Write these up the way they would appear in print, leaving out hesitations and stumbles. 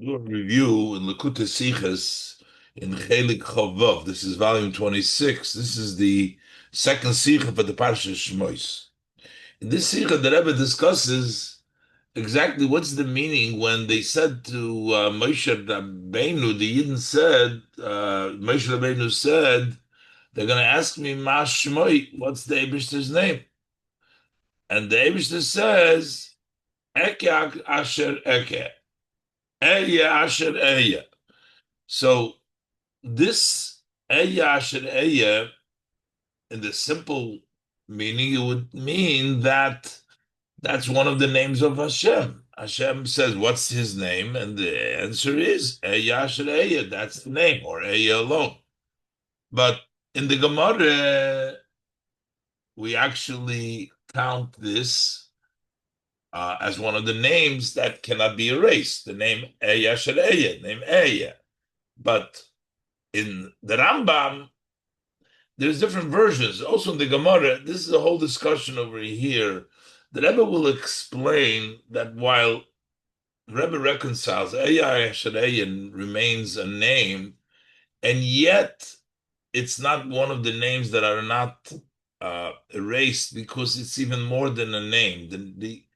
Do a review in Likutei Sichos in Chelik Chavov. This is volume 26. This is the second Sicha for the Parsha Shemos. In this Sicha, the Rebbe discusses exactly what's the meaning when they said to Moshe Rabbeinu, the Yidden said, Moshe Rabbeinu said, they're going to ask me, Ma Shmoi, what's the Eibishter's name? And the Eibishter says, Eke Asher Eke, Eya Asher Eya. So this Eya Asher Eya, in the simple meaning, it would mean that that's one of the names of Hashem. Hashem says, what's his name? And the answer is Eya Asher Eya. That's the name, or Eya alone. But in the Gemara, we actually count this as one of the names that cannot be erased. The name Eya Asher Eya, name Eya. But in the Rambam, there's different versions. Also in the Gemara, this is a whole discussion over here. The Rebbe will explain that while the Rebbe reconciles Eya Shareyan remains a name, and yet it's not one of the names that are not erased because it's even more than a name.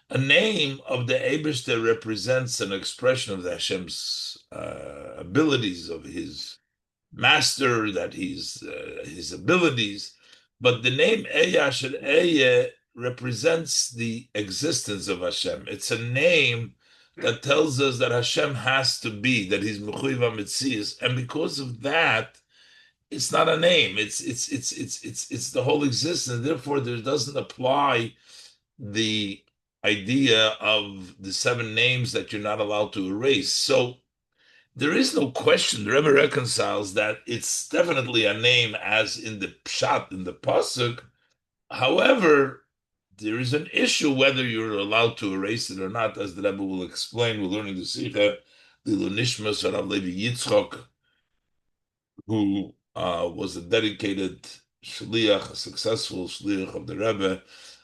A name of the Eibishter represents an expression of the Hashem's abilities, of his master, that he's his abilities. But the name Eya Asher Eya represents the existence of Hashem. It's a name that tells us that Hashem has to be, that he's Mechuyev HaMetzias, and because of that, it's not a name. It's the whole existence. Therefore, there doesn't apply the idea of the seven names that you're not allowed to erase. So there is no question. The Rebbe reconciles that it's definitely a name, as in the pshat, in the pasuk. However, there is an issue whether you're allowed to erase it or not, as the Rebbe will explain. We're learning the Sikha, the Lunishmas of Rav Levi Yitzchok, who was a dedicated shliach, a successful shliach of the Rebbe.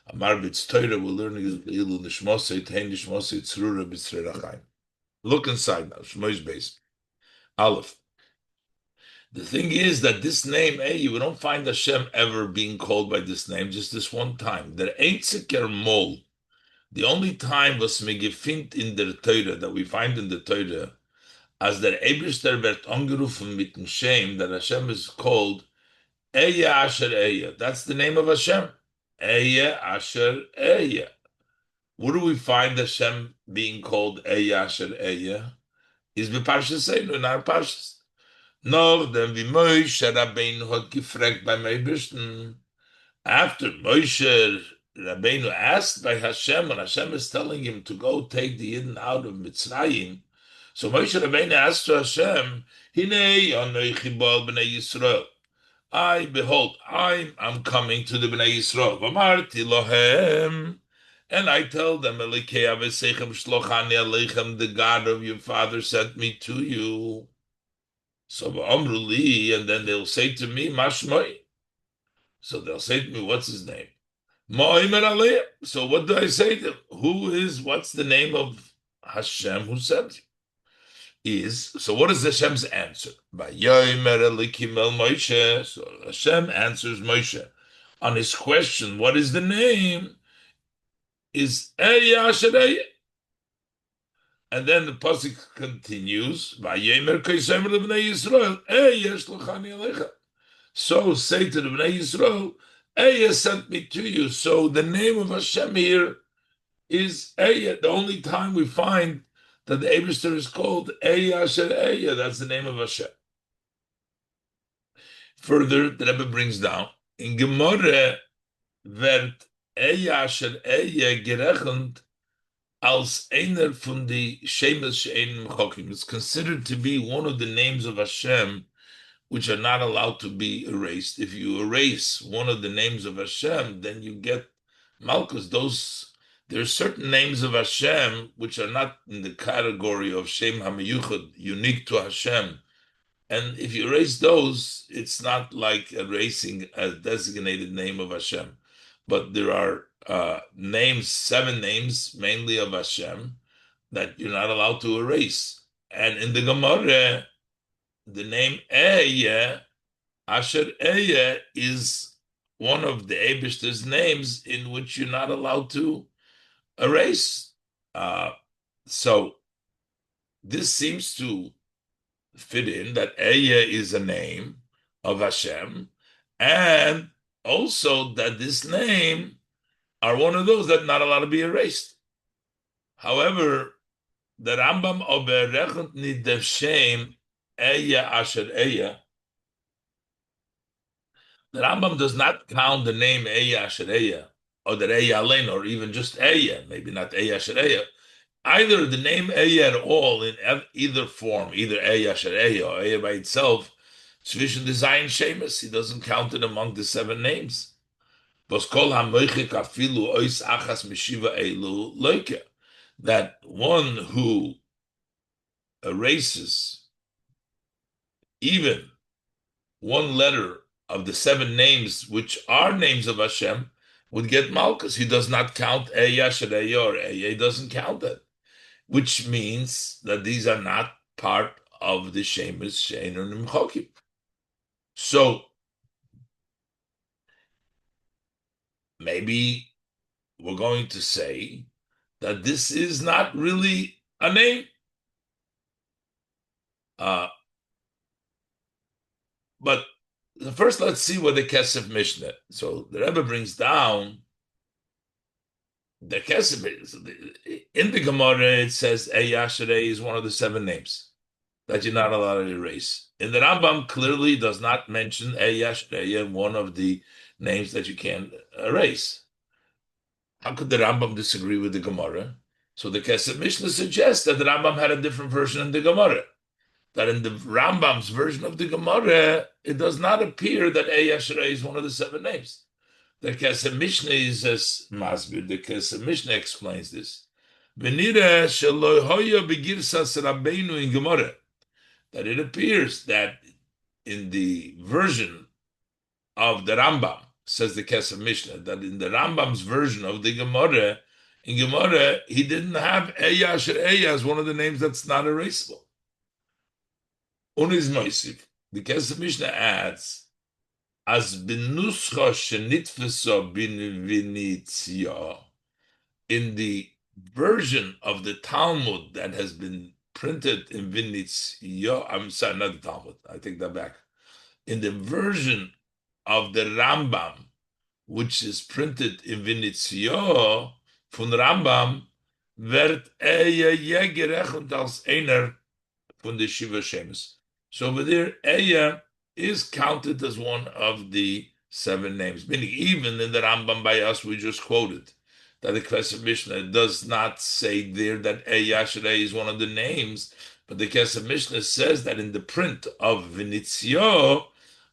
Amar B'tz Torah, we're learning the Ilu Nishmosei, Tein Nishmosei, Tzrura B'tzrei Rachayim. Look inside now, Shmois base. Aleph. The thing is that this name, we don't find Hashem ever being called by this name, just this one time. Der einziger Mol, the only time was megefint in der Torah, that we find in the Torah, as der Eibishter wird angerufen mit dem Shem, that Hashem is called Eya Asher Eya. That's the name of Hashem. Eya Asher Eya. Where do we find Hashem being called Eya Asher Eya? Is B'Parshas Seinu, in our Parshas. No, then wie Moshe Rabbeinu hat gefragt beim Eibishten. After Moshe Rabbeinu asked by Hashem, and Hashem is telling him to go take the Yidden out of Mitzrayim, so Moshe Rabbeinu asked to Hashem, Hinei anochi bo b'nei Yisrael. Behold, I'm coming to the Bnei Yisrael. V'amarti lohem. And I tell them, Elikei avesechem shlochani aleichem, the God of your father sent me to you. So Amruli, and then they'll say to me, Mashmoi. So they'll say to me, what's his name? Mo'imer Aliyah. So what do I say to them? What's the name of Hashem who sent you? So what is Hashem's answer? Vayomer Elikim el Moshe. So Hashem answers Moshe. On his question, what is the name? Is Eya Asher Eya. And then the pasuk continues, "Vayemer kaisemer lebnei Yisrael, Eya shlochani alecha." So say to the Bnei Yisrael, Eya sent me to you. So the name of Hashem here is Eya. The only time we find that the Eibishter is called Eya Asher Eya, that's the name of Hashem. Further, the Rebbe brings down, in Gemara wird Eya Asher Eya gerechnet als einer von die Shemos she'ein mechokim. It's considered to be one of the names of Hashem which are not allowed to be erased. If you erase one of the names of Hashem, then you get Malchus. There are certain names of Hashem which are not in the category of Shem HaMeyuchad, unique to Hashem. And if you erase those, it's not like erasing a designated name of Hashem. But there are seven names mainly of Hashem, that you're not allowed to erase. And in the Gemara, the name Eya, Asher Eya, is one of the Eibishter's names in which you're not allowed to erase. Uh, so this seems to fit in that Eya is a name of Hashem, and also that this name are one of those that not allowed to be erased. However, the Rambam oberechnet nit der Shem Eya Asher Eya. The Rambam does not count the name Eya Asher Eya, or the Eya Alein, or even just Eya, maybe not Eya Asher Eya. Either the name Eya at all in either form, either Eya Asher Eya or Eya by itself, zwischen design Shemos, he doesn't count it among the seven names. Was kol hamoichik afilu ois achas mishiva elu loike. That one who erases even one letter of the seven names, which are names of Hashem, would get Malchus. He does not count Eya Shareya or Eya. He doesn't count that, which means that these are not part of the Shemus Sheinu Nimchokim. So maybe we're going to say that this is not really a name. But first, let's see what the Kesef Mishnah. So the Rebbe brings down the Kesef. In the Gemara, it says Eyashrei is one of the seven names that you're not allowed to erase. In the Rambam, clearly does not mention Eyashrei, one of the names that you can't erase. How could the Rambam disagree with the Gemara? So the Kesef Mishnah suggests that the Rambam had a different version in the Gemara. That in the Rambam's version of the Gemara, it does not appear that Eyashrei is one of the seven names. The Kesef Mishnah is as Masbir. The Kesef Mishnah explains this. V'nira shelo hoya begirsas Rabbeinu in Gemara. That it appears that in the version of the Rambam, says the Kesef Mishnah, that in the Rambam's version of the Gemara, in Gemara, he didn't have Eyashrei as one of the names that's not erasable. Uniz Moisif. The Kesef Mishnah adds, as benuscha shenitfeso bin vinitzia, in the version of the Talmud that has been printed in Vinitzia, I'm sorry, not the Talmud, I take that back. In the version of the Rambam, which is printed in Vinitzia, von Rambam, wird je gerechnet als einer von der Shiva Shemes. So over there, Eya is counted as one of the seven names. Meaning, even in the Rambam by us, we just quoted that the Kesef Mishnah does not say there that Eyashrei is one of the names, but the Kesef Mishnah says that in the print of Vinitzio,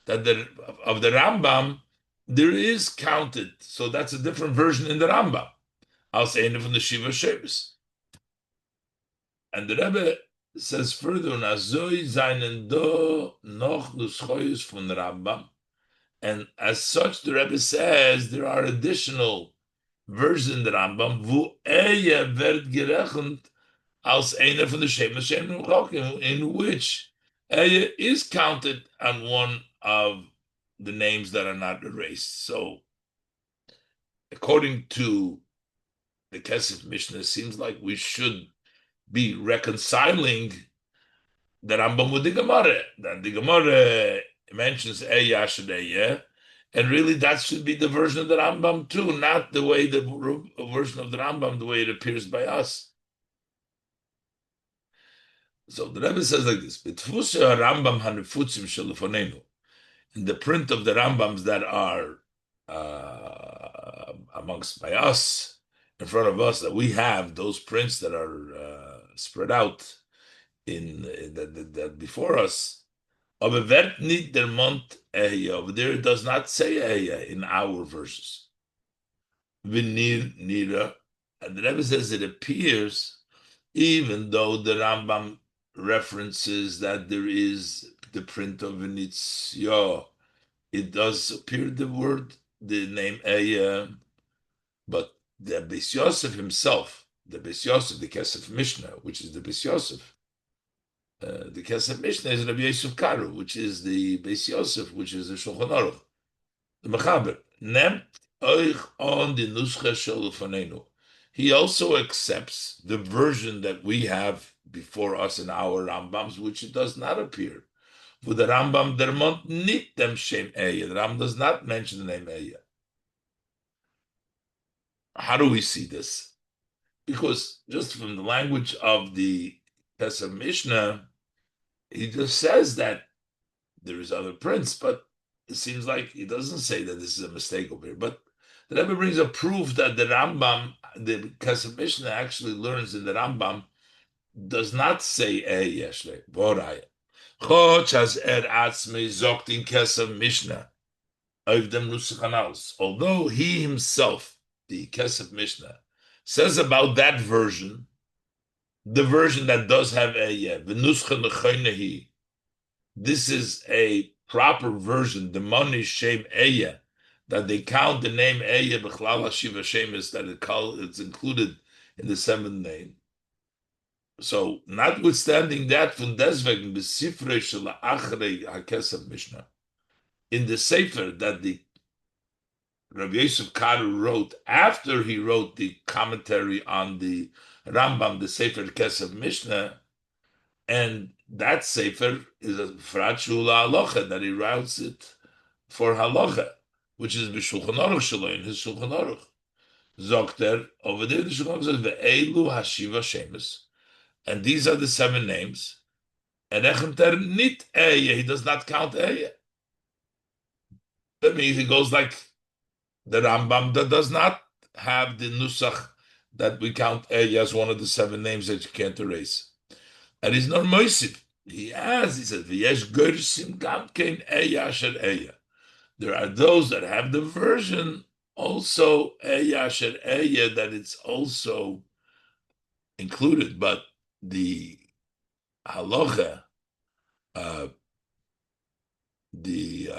that of the Rambam, there is counted. So that's a different version in the Rambam. I'll say it from the Shiva Shemes. And the Rebbe says further, Nazoi seinen do noch Nuschoyus von Rambam. And as such, the Rebbe says there are additional versions in the Rambam, wo wird gerechnet als einer von der Shemos Sheinu Chokim, in which Eya is counted on one of the names that are not erased. So, according to the Kesef Mishnah, it seems like we should be reconciling the Rambam with the Gemara. That the Gemara mentions Eyashrei, and really that should be the version of the Rambam too, not the way the version of the Rambam, the way it appears by us. So the Rebbe says like this: Rambam hanefutzim shelefonenu. In the print of the Rambams that are amongst by us, in front of us, that we have those prints that are spread out in that before us. Aber wird nicht der Mond Eya. Over there it does not say Eya in our verses. Nira. And the Rebbe says it appears, even though the Rambam references that there is the print of Vinitzia, it does appear the name Eya, but the Beis Yosef himself, the Beis Yosef, the Kesef Mishnah, which is the Beis Yosef, The Kesef Mishnah is Rabbi Yosef Karu, which is the Beis Yosef, which is the Shulchan Aruch. The Mechaber nemt euch on the Nuscha shel Lefanenu. He also accepts the version that we have before us in our Rambams, which it does not appear. For the Rambam, der Mont nit dem Shem Eya. The Rambam does not mention the name Eya. How do we see this? Because just from the language of the Pesach Mishnah, he just says that there is other prince, but it seems like he doesn't say that this is a mistake over here. But the Rebbe brings a proof that the Rambam, the Pesach Mishnah actually learns in the Rambam, does not say Yeshle, Voraya. Choch as atzmi zogt in Kesef Mishnah, of dem Nusach. Although he himself, the Kesef Mishnah, says about that version, the version that does have Eya, this is a proper version, the Moni Shem Eya, that they count the name Eya B'chlal HaShiva Shemos, that it's included in the seventh name. So, notwithstanding that, from deswegen besifrei shel achrei hakesef Mishnah, in the sefer that the Rabbi Yosef Karu wrote after he wrote the commentary on the Rambam, the sefer Kesef Mishnah, and that sefer is a Fratshula Halacha that he writes it for Halacha, which is B'Shulchan Aruch Shelo in his Shulchan Aruch. Zokter over there, the Shulchan Aruch says Ve'elu Hashiva Shemos, and these are the seven names. And Echemter nit Eya, he does not count Eya. That means he goes like the Rambam that does not have the Nusach that we count Eya as one of the seven names that you can't erase. And he's not Moisif. He says, V'yesh Gersim Gamkein Eya Asher Eya. There are those that have the version also Eya Asher Eya, that it's also included, but the halacha, the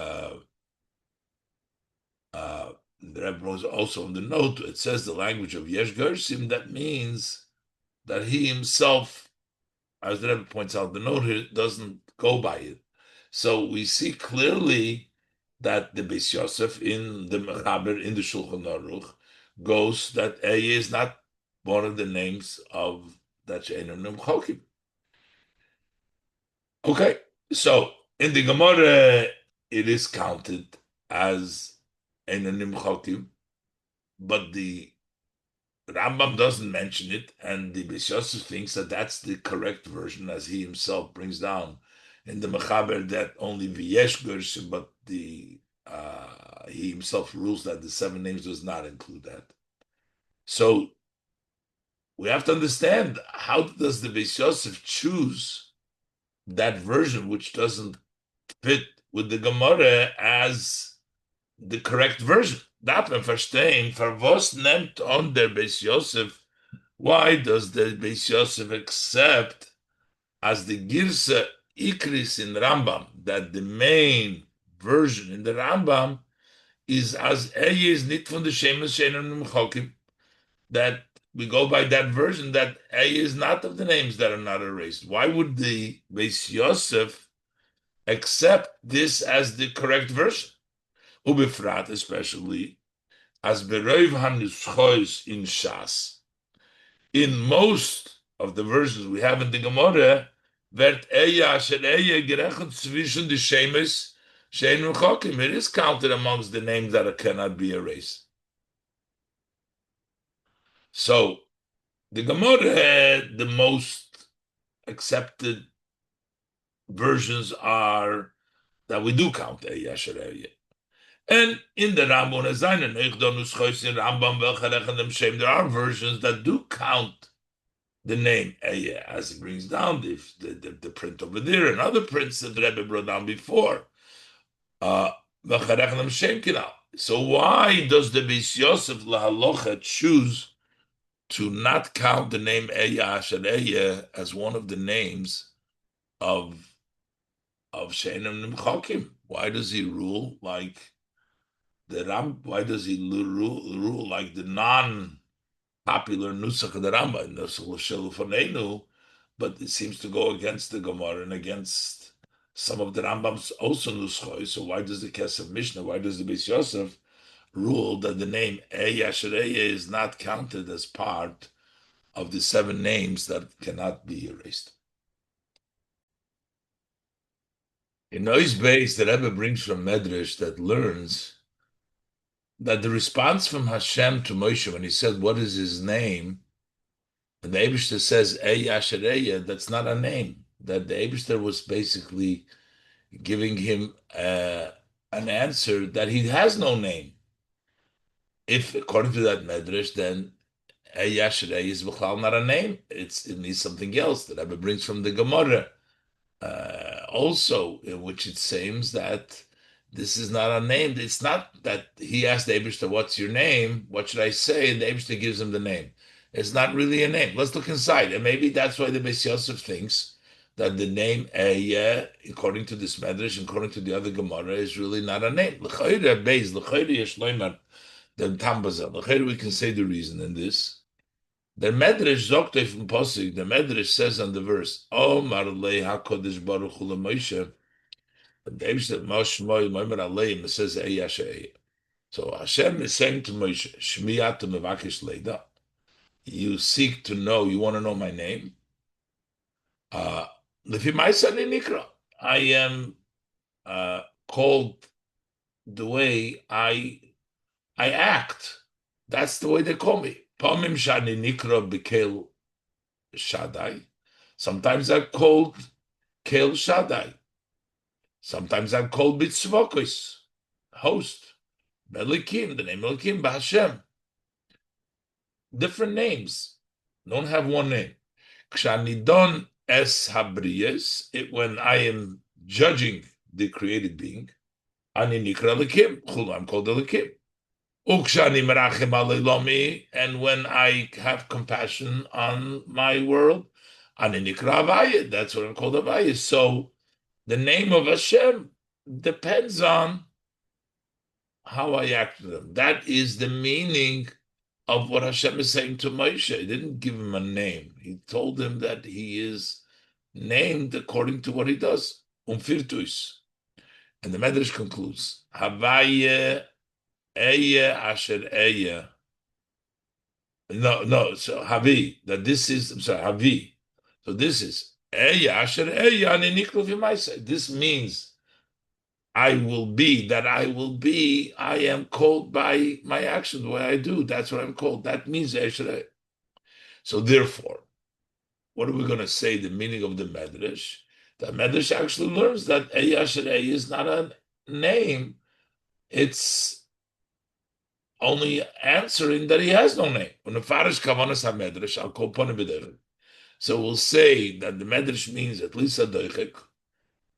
Rebbe was also on the note, it says the language of Yesh Gersim, that means that he himself, as the Rebbe points out, the note here doesn't go by it. So we see clearly that the Beis Yosef in the Mechaber, in the Shulchan Aruch, goes that Eya is not one of the names of that She'einu Nimchokim. Okay, so in the Gemara, it is counted as Einu Nimchokim, but the Rambam doesn't mention it, and the Beis Yosef thinks that that's the correct version, as he himself brings down in the Mechaber that only V'yesh Gershim, but he himself rules that the seven names does not include that. So we have to understand, how does the Beis Yosef choose that version which doesn't fit with the Gemara as the correct version? That we verstehen, for was nimmt on der Beis Yosef, why does the Beis Yosef accept as the Girsa Ikris in Rambam, that the main version in the Rambam is as Eya is nit von the Shemos She'einu Nimchokim, that we go by that version, that Eya is not of the names that are not erased. Why would the Beis Yosef accept this as the correct version? Ubefrat, especially, as Beroiv HaNuschos in Shas. In most of the versions we have in the Gemara, wird Eya Asher Eya gerechnet zwischen the Shemos She'einu Nimchokim. It is counted amongst the names that cannot be erased. So the Gemara, the most accepted versions are that we do count Eya Asher Eya. And in the Rambam, there are versions that do count the name Eya, as it brings down the print over there, and other prints that the Rebbe brought down before. So why does the Beis Yosef lahalocha choose to not count the name Eya Asher Eya as one of the names of She'einu Nimchokim? Why does he rule like the Why does he rule like the non-popular Nusach of the Rambam, Nusach Shel Lefanenu, but it seems to go against the Gemara and against some of the Rambam's also nuschoi. So why does the Kesef Mishnah, why does the Beis Yosef rule that the name Eya Ashereya is not counted as part of the seven names that cannot be erased? In Noise Base, the Rebbe brings from Medrash that learns that the response from Hashem to Moshe when he said, "What is his name?" and the Eibishter says, Ey Ashereya, that's not a name. That the Eibishter was basically giving him an answer that he has no name. If, according to that Medrash, then Ey Ashereya is b'chlal not a name. It needs something else. The Rebbe brings from the Gemara. Also, in which it seems that this is not a name. It's not that he asked the Eibishter, "What's your name? What should I say?" And the Eibishter gives him the name. It's not really a name. Let's look inside, and maybe that's why the Beis Yosef thinks that the name Ehyeh, according to this Medrash, according to the other Gemara, is really not a name. L'chayre beis, l'chayre yesh loymar, the Tambazel. L'chayre we can say the reason in this. The Medrash Zoktei from Posig, the Medrash says on the verse, Omar lei HaKodesh Baruch Hu Moshe, the David said, Moshe Moimer Aleim, it says, Eyashe. So Hashem is saying to Moshe, Shmiyat Mevakish Leida, you seek to know, you want to know my name? Lefi Maisa Nikra, I am called the way I act. That's the way they call me. Pamim Shani Nikra Bekel Shaddai. Sometimes I'm called Kel Shaddai. Sometimes I'm called Bitzvokos, host. Melikim, the name Melikim, B'Hashem. Different names. Don't have one name. Kshanidon es habriyes, when I am judging the created being, ani nikra Elikim, I'm called Elikim. Ukshani merachem alelomi, and when I have compassion on my world, ani nikra Avaya, that's what I'm called Avaya. So the name of Hashem depends on how I act to them. That is the meaning of what Hashem is saying to Moshe. He didn't give him a name. He told him that he is named according to what he does. Umfirtus. And the Medrash concludes, Havaya Eya Asher Eya. No, so Havi, that this is, I'm sorry, Havi. So this is Eya Asher Eya Niniklu V'Maisa. This means I will be, that I will be, I am called by my action, the way I do. That's what I'm called. That means Eshrei. So therefore, what are we going to say, the meaning of the Medrash? The Medrash actually learns that Eshrei is not a name. It's only answering that he has no name. When the Farish Kavanas HaMedrash, I'll call Ponebeder. So we'll say that the Medrash means at least a doichek,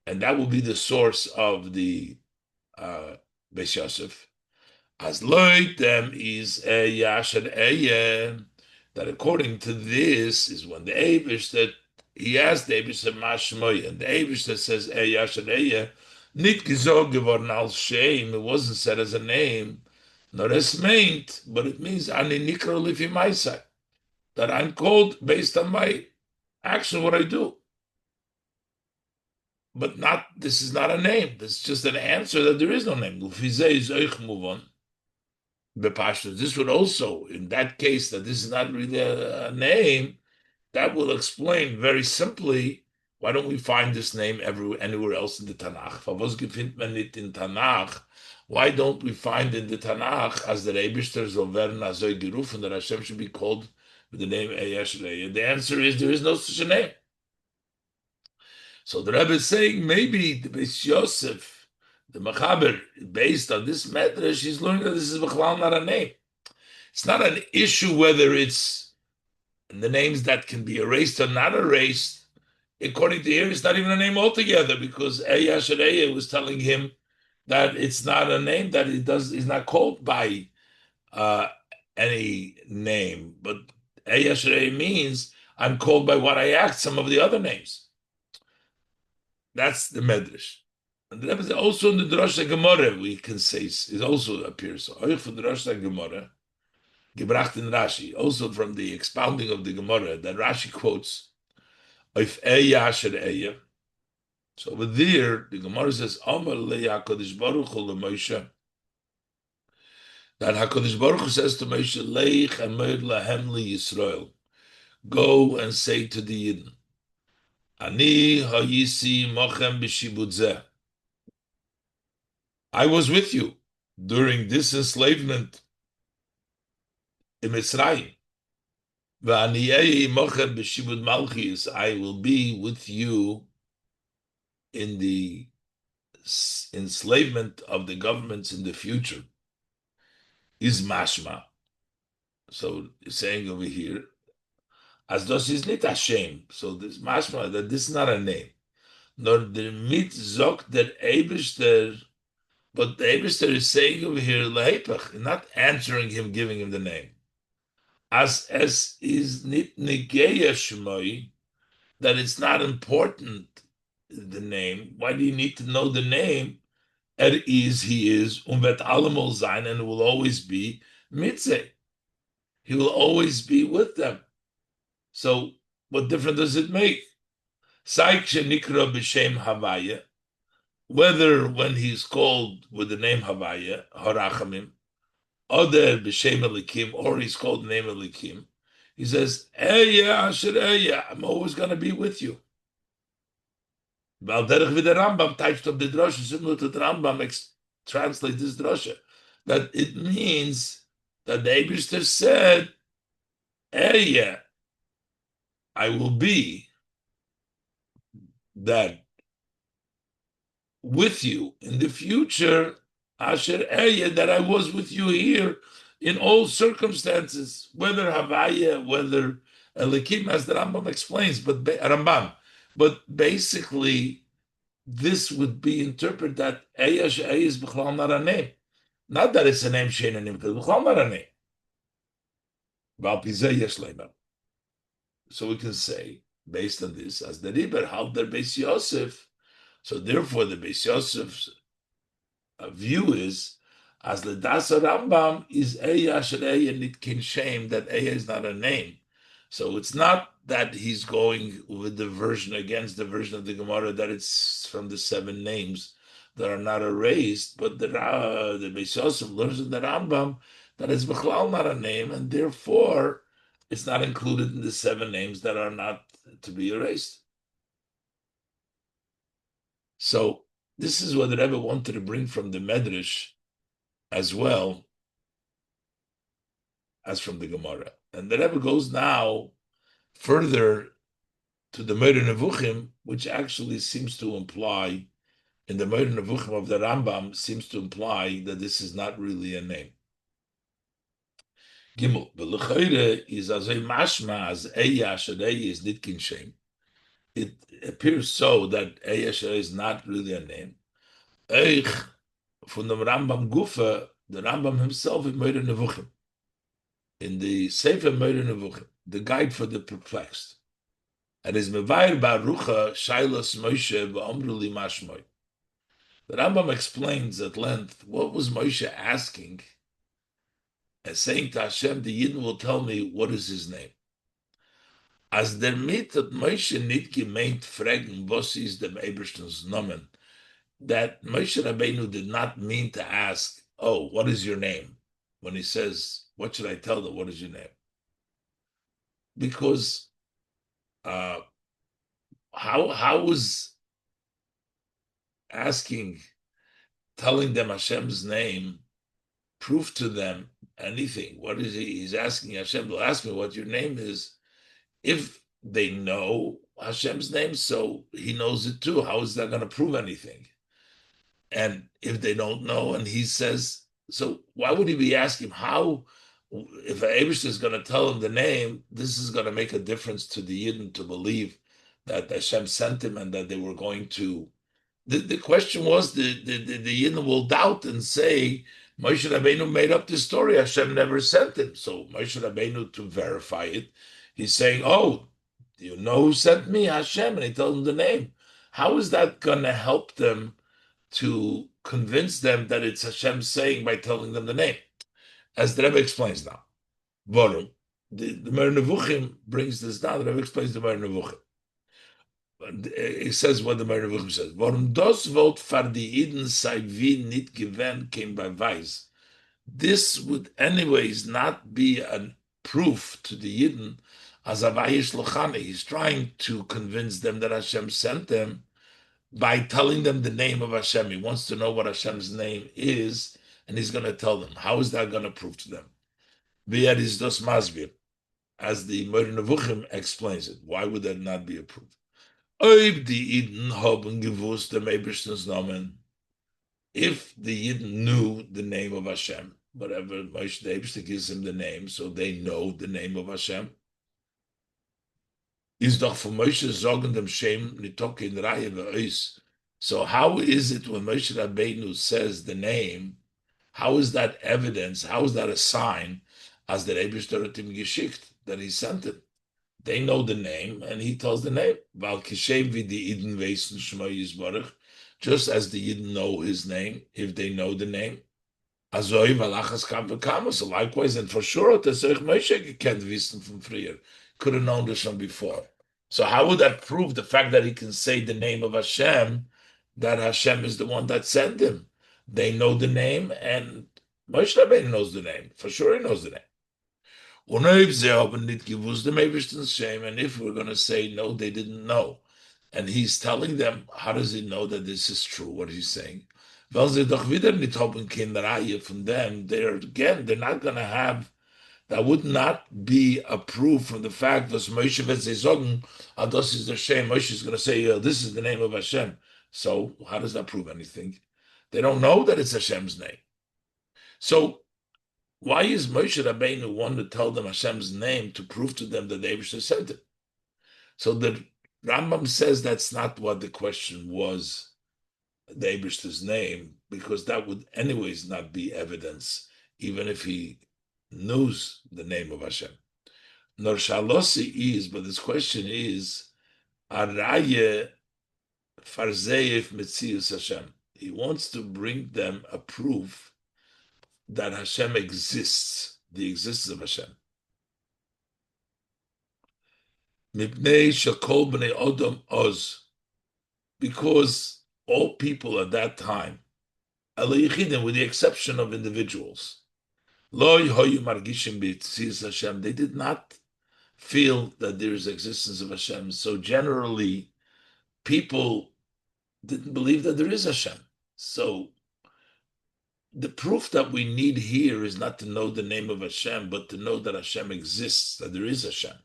and that will be the source of the Beis Yosef. As loitem is a yasher eye, that according to this is when the Eivish that he asked the Eivish mashmoy, and the Eivish that says a yasher eye, nit gizog geworden als shame. It wasn't said as a name, nor as meant, but it means ani nikra lifi maisai, that I'm called based on my action, what I do. But not, this is not a name. This is just an answer that there is no name. This would also, in that case, that this is not really a name, that will explain very simply why don't we find this name anywhere else in the Tanakh? In Tanakh, why don't we find in the Tanakh as the Rebishter Zover Nazoy Geruf and that Hashem should be called with the name Eyashrei? And the answer is there is no such a name. So the Rebbe is saying maybe the Beis Yosef, the Machaber, based on this Medrash, he's learning that this is B'chlal not a name. It's not an issue whether it's the names that can be erased or not erased. According to here, it's not even a name altogether because Eya Sharei was telling him that it's not a name, that he's not called by any name. But Eya Sharei means I'm called by what I act, some of the other names. That's the Medrash. And the Rebbe also in the Drosha Gemara, we can say, it also appears. So, Oich from the Drosha Gemara, gebracht in Rashi, also from the expounding of the Gemara, that Rashi quotes, If Eya Asher Eya. So over there, the Gemara says, Amar leYaKadosh Baruch Hu leMoshe, that HaKadosh Baruch Hu says to Moshe, Leich Amir Lahem Yisrael, go and say to the Yidden, Ani Hayisi Mochem B'Shibud Zeh. I was with you during this enslavement in Mitzrayim. V'aniyei Mochem B'Shibud Malchis. I will be with you in the enslavement of the governments in the future. Is mashma. So saying over here, as das is nicht a shame. So this mashma that this is not a name. Nor der mit zok der Eibishter, but the Eibishter is saying over here lehepach, not answering him, giving him the name. As es is nit negeya shmoi, that it's not important the name. Why do you need to know the name? He is, wird allemol sein, and will always be mitzeh. He will always be with them. So what difference does it make? Saik shenikra b'shem Havaya, whether when he's called with the name Havaya, Harachamim, other b'shem Elikim, or he's called the name Elikim, he says, Eya asher Eya, I'm always going to be with you. Valderech with the Rambam types of the drasha, similar to the Rambam translate this drasha, that it means that the Eibishter said, Eya, I will be that with you in the future, Asher Eya, that I was with you here in all circumstances, whether Havaya, whether Elikim, as the Rambam explains, but Rambam. But basically, this would be interpreted that Eya is b'chlal not a name. Not that it's a name, Shein and because b'chlal not a name. So we can say, based on this, as the Riber held their Beis Yosef, so therefore the Beis Yosef's view is, as the Dasa Rambam is Eya Asher Eya Nitkin Shem, that Eya is not a name. So it's not that he's going with the version against the version of the Gemara that it's from the 7 names that are not erased, but the Beis Yosef learns in the Rambam that it's B'chlal not a name, and therefore it's not included in the 7 names that are not to be erased. So this is what the Rebbe wanted to bring from the Medrash as well as from the Gemara. And the Rebbe goes now further to the Moreh Nevuchim, which actually seems to imply, in the Moreh Nevuchim of the Rambam, seems to imply that this is not really a name. Gimel, B'lechoire is azay mashma as Eya Asher Eya is nitkin shem. It appears so that Eya Asher is not really a name. Eich, from the Rambam Gufa, the Rambam himself in Moreh Nevuchim, in the Sefer Moreh Nevuchim, the guide for the perplexed, and is Mevayer Barucha Shailas Moshe V'Amruli Mashmoy. The Rambam explains at length what was Moshe asking, and saying to Hashem, the Yidden will tell me what is his name. As der mit that Moshe nit gemeint fragen, was is dem Ebersten's Nomen, that Moshe Rabbeinu did not mean to ask, oh, what is your name? When he says, what should I tell them? What is your name? Because how was asking, telling them Hashem's name, proof to them anything? What is he? He's asking Hashem to ask me what your name is. If they know Hashem's name, so he knows it too. How is that going to prove anything? And if they don't know, and he says, so why would he be asking how? If Abish is going to tell him the name, this is going to make a difference to the Yidden to believe that Hashem sent him and that they were going to. The question was the Yidden will doubt and say Moshe Rabbeinu made up this story. Hashem never sent him. So Moshe Rabbeinu, to verify it, he's saying, "Oh, you know who sent me? Hashem," and he told him the name. How is that going to help them to convince them that it's Hashem saying by telling them the name? As the Rebbe explains now, Vorum, the Moreh Nevuchim brings this down. The Rebbe explains the Moreh Nevuchim. It says what the Meir Nevuchim says. Warum das Wort für die Iden sei wie nicht gewähnt came by Weiß. This would anyways not be a proof to the Yidden as a Vayish Lochane. He's trying to convince them that Hashem sent them by telling them the name of Hashem. He wants to know what Hashem's name is, and he's going to tell them. How is that going to prove to them? V'yad is dos masbir, as the Meir Nevuchim explains it. Why would that not be a proof? Ob die Iden haben gewusst dem Eibishter's Namen. If the Yidden knew the name of Hashem, whatever Moshe the Eibishter gives him the name, so they know the name of Hashem. Is doch von Moshe sagen dem Shem nitoke in Reihe ve'ois. So how is it when Moshe Rabbeinu says the name, how is that evidence, how is that a sign as the Eibishter hat ihm geschickt, that he sent it? They know the name, and he tells the name. Weil kishem wie die Iden weisen Shema Yisbarach, just as the Yidden know his name, if they know the name. Azoi valachas kam v'kama. So likewise, and for sure, Tesach Moshe gekent wissen from früher. Could have known this from before. So how would that prove the fact that he can say the name of Hashem, that Hashem is the one that sent him? They know the name, and Moshe Rabbeinu knows the name. For sure he knows the name. And if we're going to say, no, they didn't know, and he's telling them, how does he know that this is true, what he's saying? From them, they're not going to have, that would not be a proof from the fact that Moshe das is the Shem. Moshe is going to say, this is the name of Hashem. So how does that prove anything? They don't know that it's Hashem's name. So why is Moshe Rabbeinu want to tell them Hashem's name to prove to them that the Eibishter sent it? So the Rambam says that's not what the question was, the Eibishter's name, because that would anyways not be evidence, even if he knows the name of Hashem. Nor Shalosi is, but this question is, Araye Farzeyev Metzius Hashem. He wants to bring them a proof that Hashem exists, the existence of Hashem. Mipnei shekol bnei Odom oz, because all people at that time, with the exception of individuals, lo hoyu margishim b'tzias Hashem, they did not feel that there is existence of Hashem. So generally, people didn't believe that there is Hashem. So the proof that we need here is not to know the name of Hashem, but to know that Hashem exists, that there is Hashem.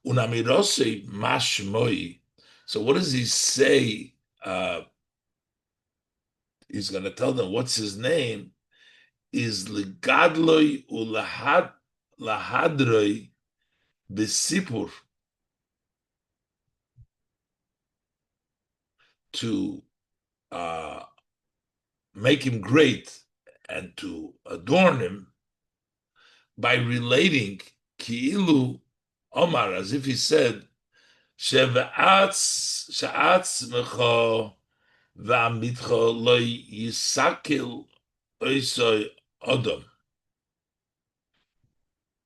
Unamirose mashmoi. So what does he say? He's going to tell them what's his name. Is ligadloi ulahadroi besipur, to make him great and to adorn him by relating ki'ilu Omar, as if he said, She'atz mecho v'amitcho lo yisakil oisoi odom.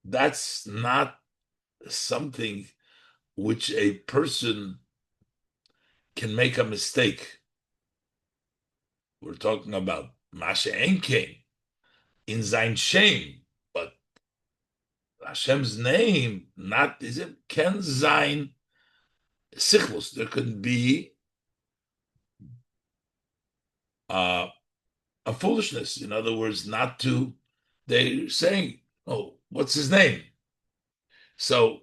That's not something which a person can make a mistake. We're talking about Masha Enkein in sein Shem, but Hashem's name not is it can sein Sichos. There could be a foolishness. In other words, not to. They're saying, "Oh, what's his name?" So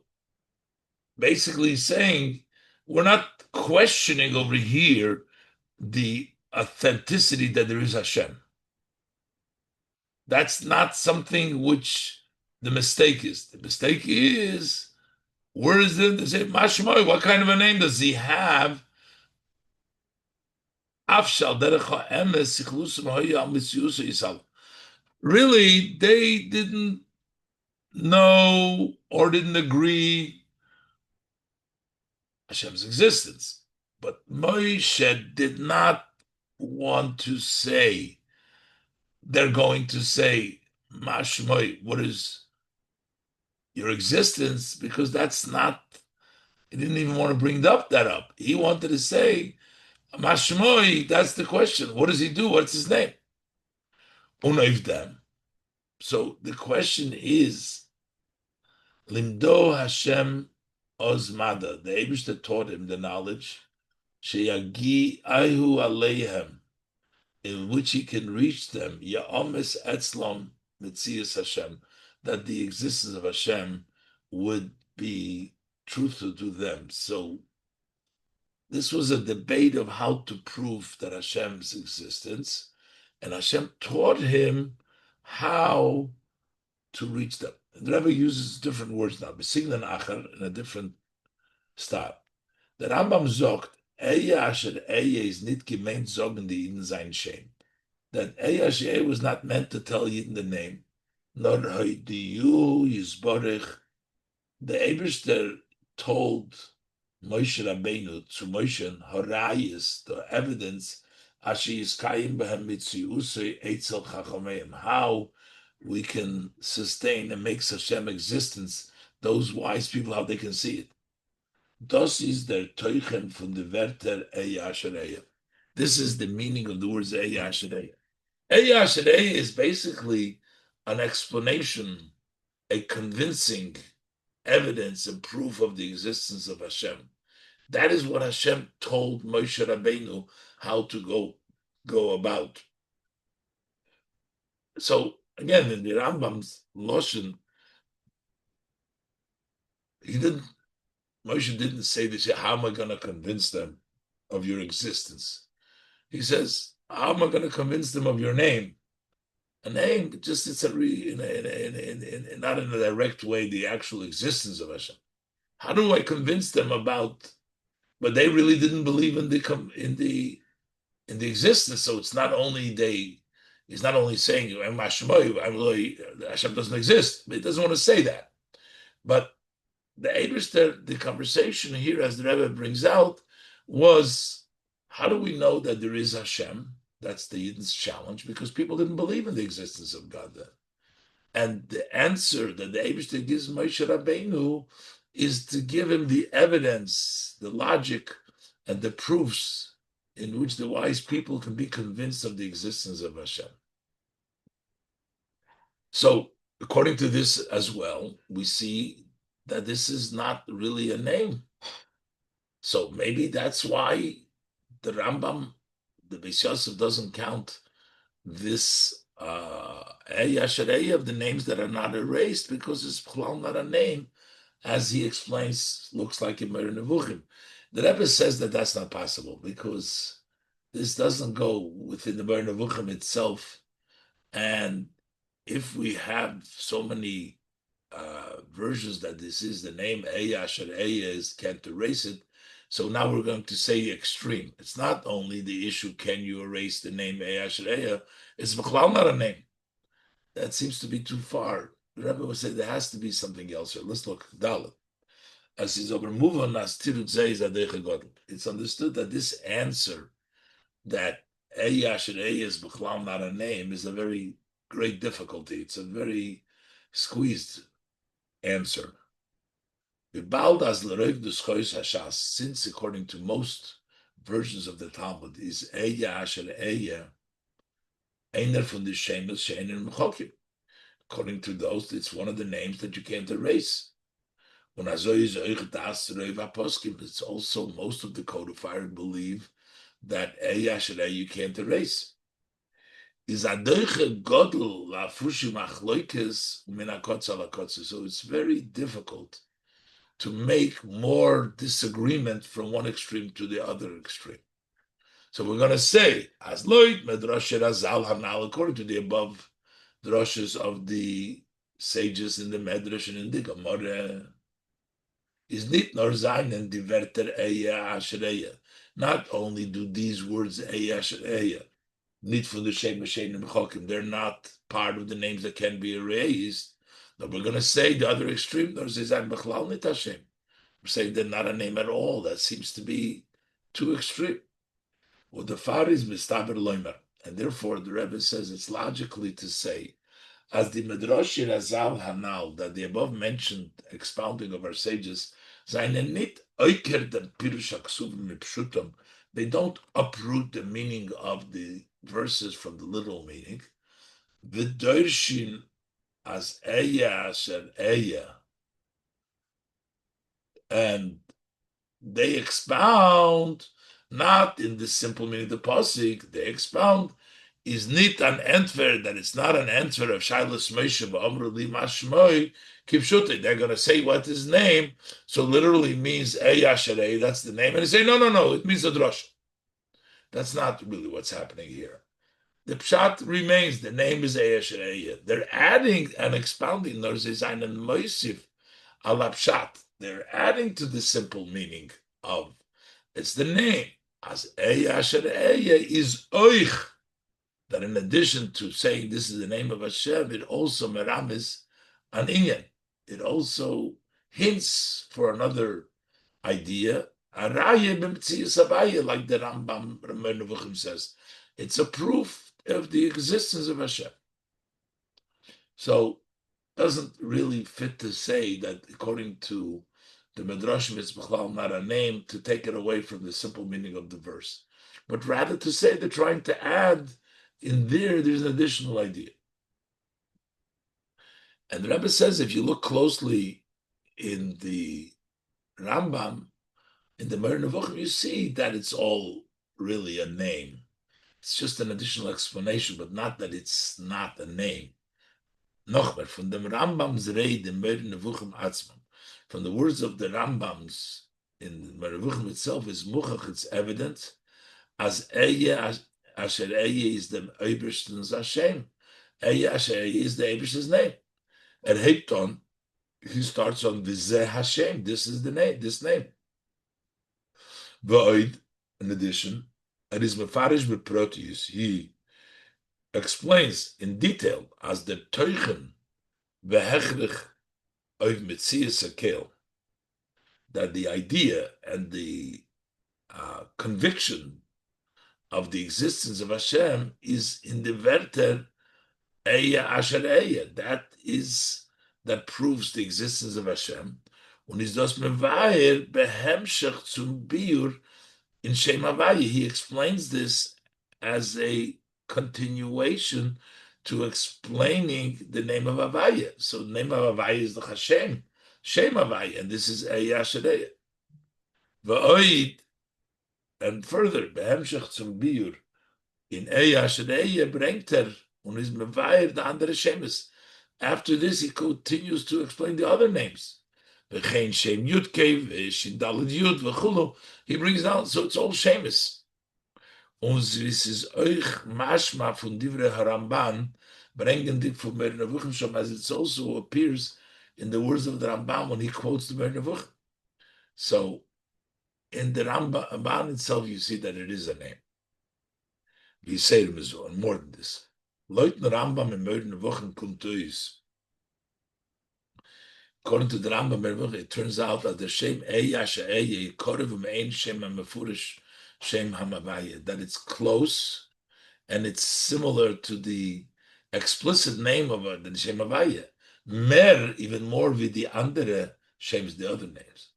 basically, saying we're not questioning over here the authenticity that there is Hashem. That's not something which the mistake is. The mistake is, where is it? They say, Mashmoy, what kind of a name does he have? Really, they didn't know or didn't agree Hashem's existence. But Moshe did not want to say, they're going to say, Mashmoy, what is your existence? Because that's not He didn't even want to bring that up. He wanted to say, Mashmoi, that's the question. What does he do? What's his name? Unoivdem. So the question is, Limdo Hashem Ozmada, the Abishta taught him the knowledge, Sheyagi Ahu Aleihem, in which he can reach them, Ya'omes Etzlom Metzias Hashem, that the existence of Hashem would be truthful to them. So this was a debate of how to prove that Hashem's existence, and Hashem taught him how to reach them. And the Rebbe uses different words now, besignan acher, in a different style. The Rambam sagt, Eya asher Eya is nit gemeint zogen die Yidden sein Shem. That Eya asher was not meant to tell Yidden the name, nor hoidiyu yizborich. The Eberster told Moshe Rabbeinu to Moshe Horayis, the evidence, Ashi Yiskayim Behem Mitziusei Eitzel Chachomeim, how we can sustain and make Hashem existence, those wise people, how they can see it. Das is der Teuchen von the Werter Eya Ashereya. This is the meaning of the words Eya Ashereya. Eya Ashereya is basically an explanation, a convincing evidence and proof of the existence of Hashem. That is what Hashem told Moshe Rabbeinu how to go about. So again, in the Rambam's Loshen, Moshe didn't say this, how am I going to convince them of your existence? He says, how am I going to convince them of your name? A name, just it's not in a direct way, the actual existence of Hashem. How do I convince them about? But they really didn't believe in the existence. So it's not only he's not only saying Hashem doesn't exist. He doesn't want to say that. But the conversation here, as the Rebbe brings out, was how do we know that there is Hashem? That's the Yidden's challenge, because people didn't believe in the existence of God then. And the answer that the Eibishter gives Moshe Rabbeinu is to give him the evidence, the logic, and the proofs in which the wise people can be convinced of the existence of Hashem. So, according to this as well, we see that this is not really a name. So maybe that's why the Rambam, the Beis Yosef, doesn't count this Eya of the names that are not erased, because it's not a name, as he explains, looks like in Moreh Nevuchim. The Rebbe says that that's not possible, because this doesn't go within the Moreh Nevuchim itself. And if we have so many versions that this is the name Eya is, can't erase it, so now we're going to say extreme. It's not only the issue, can you erase the name Eya, it's B'chlal not a name. That seems to be too far. The Rebbe would say there has to be something else here. Let's look. Dalet. As he's over moving, it's understood that this answer, that Eya is B'chlal not a name, is a very great difficulty. It's a very squeezed answer. Since according to most versions of the Talmud is Eya Asher Eya, einer von the Shemos she'einer mechokim. According to those, it's one of the names that you can't erase. It's also most of the codifiers believe that Eya Asher Eya you can't erase. So it's very difficult to make more disagreement from one extreme to the other extreme. So we're going to say, as Lloyd Medrash Razal Hanal, according to the above drushes of the sages in the Medrash and in the Gemara, is nit nor zayin and diverter Eya Ashereya. Not only do these words Eya Ashereya, nit from the Shem Meshenim Chokim, they're not part of the names that can be erased. But we're going to say the other extreme, nor zizan b'chlal nit Hashem. We're saying they're not a name at all. That seems to be too extreme. Well, the far is mistaber loimer, and therefore the Rebbe says it's logically to say, as the Medrash Razal Hanal, that the above mentioned expounding of our sages Seine nit oiker den Pirush HaKsuvim Mipshutam. They don't uproot the meaning of the verses from the literal meaning. V'dorshin as eya asher eya, and they expound not in the simple meaning of the pasuk. They expound is nit an answer, that it's not an answer of Shilas Moshe v'Amru li mashmoi kipshute. They're going to say what his name, so literally means Eyasherei. That's the name, and they say no, it means a drasha. That's not really what's happening here. The pshat remains. The name is Eyasherei. They're adding and expounding. There's an moisif al pshat. They're adding to the simple meaning of it's the name. As Eyasherei is oich. That in addition to saying this is the name of Hashem, it also meramis an inyan. It also hints for another idea. Araya b'mtzias havaya, like the Rambam Nevuchim says. It's a proof of the existence of Hashem. So it doesn't really fit to say that according to the Midrashim, it's b'chlal not a name, to take it away from the simple meaning of the verse. But rather to say they're trying to add in there's an additional idea. And the Rebbe says, if you look closely in the Rambam, in the Moreh Nevuchim, you see that it's all really a name. It's just an additional explanation, but not that it's not a name. Nochmer, from the Rambam's Reid, the Moreh Nevuchim Atzmam, from the words of the Rambams in the Moreh Nevuchim itself, is muchach, it's evident, as Eya Asher Eya is the Ebershten's Hashem. Eya Asher Eya is the Ebershten's name. And Hekton, he starts on Vizeh Hashem. This is the name, this name. V'oid, in addition, it is Mefarish B'Proteus. He explains in detail as the Teuchen V'Hechrich of Metzias Hakel, that the idea and the conviction of the existence of Hashem is in the Werter Eya Asher Eya. That proves the existence of Hashem. Und ist das mevayer behemshech zum biur in Shem Havaya. He explains this as a continuation to explaining the name of Havaya. So the name of Havaya is the Hashem, Shem Havaya, and this is Eya Asher Eya. V'oid, and further, behemshech zum biur in Eya Asher Eya bringt und ist mevayer the andere Shemos. After this, he continues to explain the other names. He brings down, so it's all Shemos. Und this is euch mashma von divrei Haramban, bringen dich von Moreh Nevuchim Shom, as it also appears in the words of the Ramban when he quotes the Moreh Nevuchim. So in the Ramban itself, you see that it is a name. We say it is more than this. Leuten Rambam in Moreh Nevuchim kommt us. According to the Rambam, it turns out that the Shem Eya She'eya Korevum Ein Shem HaMefurish Shem HaMavaya, that it's close and it's similar to the explicit name of the Shem Havaya. Mer, even more with the andere Shems, the other names.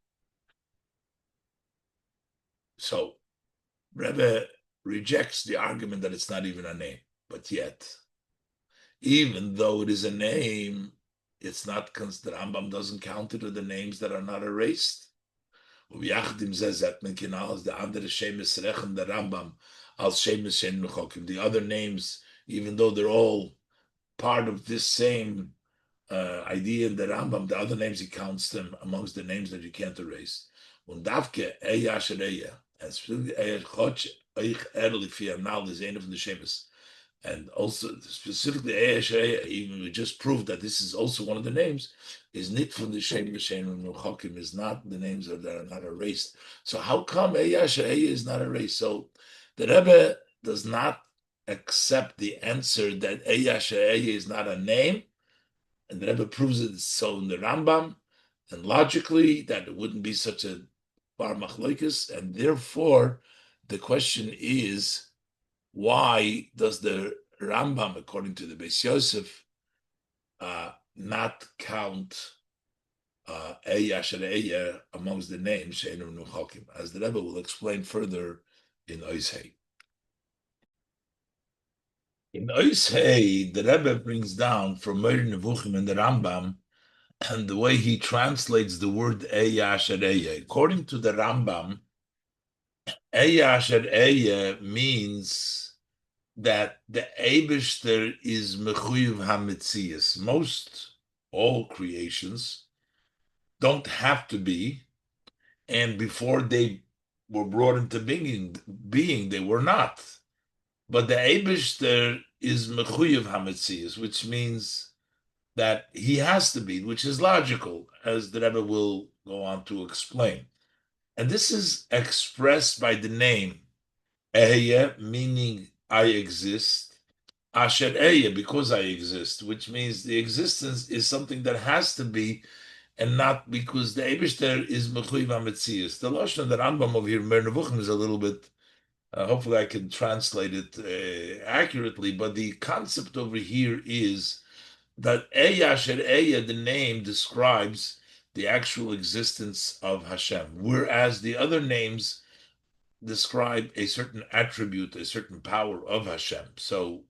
So Rebbe rejects the argument that it's not even a name, but yet, even though it is a name, it's not, the Rambam doesn't count it to the names that are not erased. The other names, even though they're all part of this same idea in the Rambam, the other names, he counts them amongst the names that you can't erase. And specifically, and also specifically, even we just proved that this is also one of the names, is nit from the Shem V'Shem Nuchakim, is not the names that are not erased. So how come Eya is not erased? So the Rebbe does not accept the answer that Eya is not a name, and the Rebbe proves it so in the Rambam, and logically that it wouldn't be such a bar machlokes, and therefore the question is, why does the Rambam, according to the Beis Yosef, not count Eya Asher Eya amongst the names Sheinu Nuchakim, as the Rebbe will explain further in Oishei. In Oishei, the Rebbe brings down from Meir Nevuchim and the Rambam, and the way he translates the word Eya Asher Eya. According to the Rambam, Eya Asher Eya means that the Eibishter is Mechuyev HaMetzias. Most, all creations don't have to be, and before they were brought into being they were not. But the Eibishter is Mechuyev HaMetzias, which means that he has to be, which is logical, as the Rebbe will go on to explain. And this is expressed by the name Ehyeh, meaning I exist, Asher Ehyeh, because I exist, which means the existence is something that has to be, and not because the Eibishter is Mechuyev HaMetzias. The Lashon that Rambam over here, Mer Nevuchim, is a little bit, hopefully I can translate it accurately, but the concept over here is that Ehyeh Asher Ehyeh, the name, describes the actual existence of Hashem, whereas the other names describe a certain attribute, a certain power of Hashem. So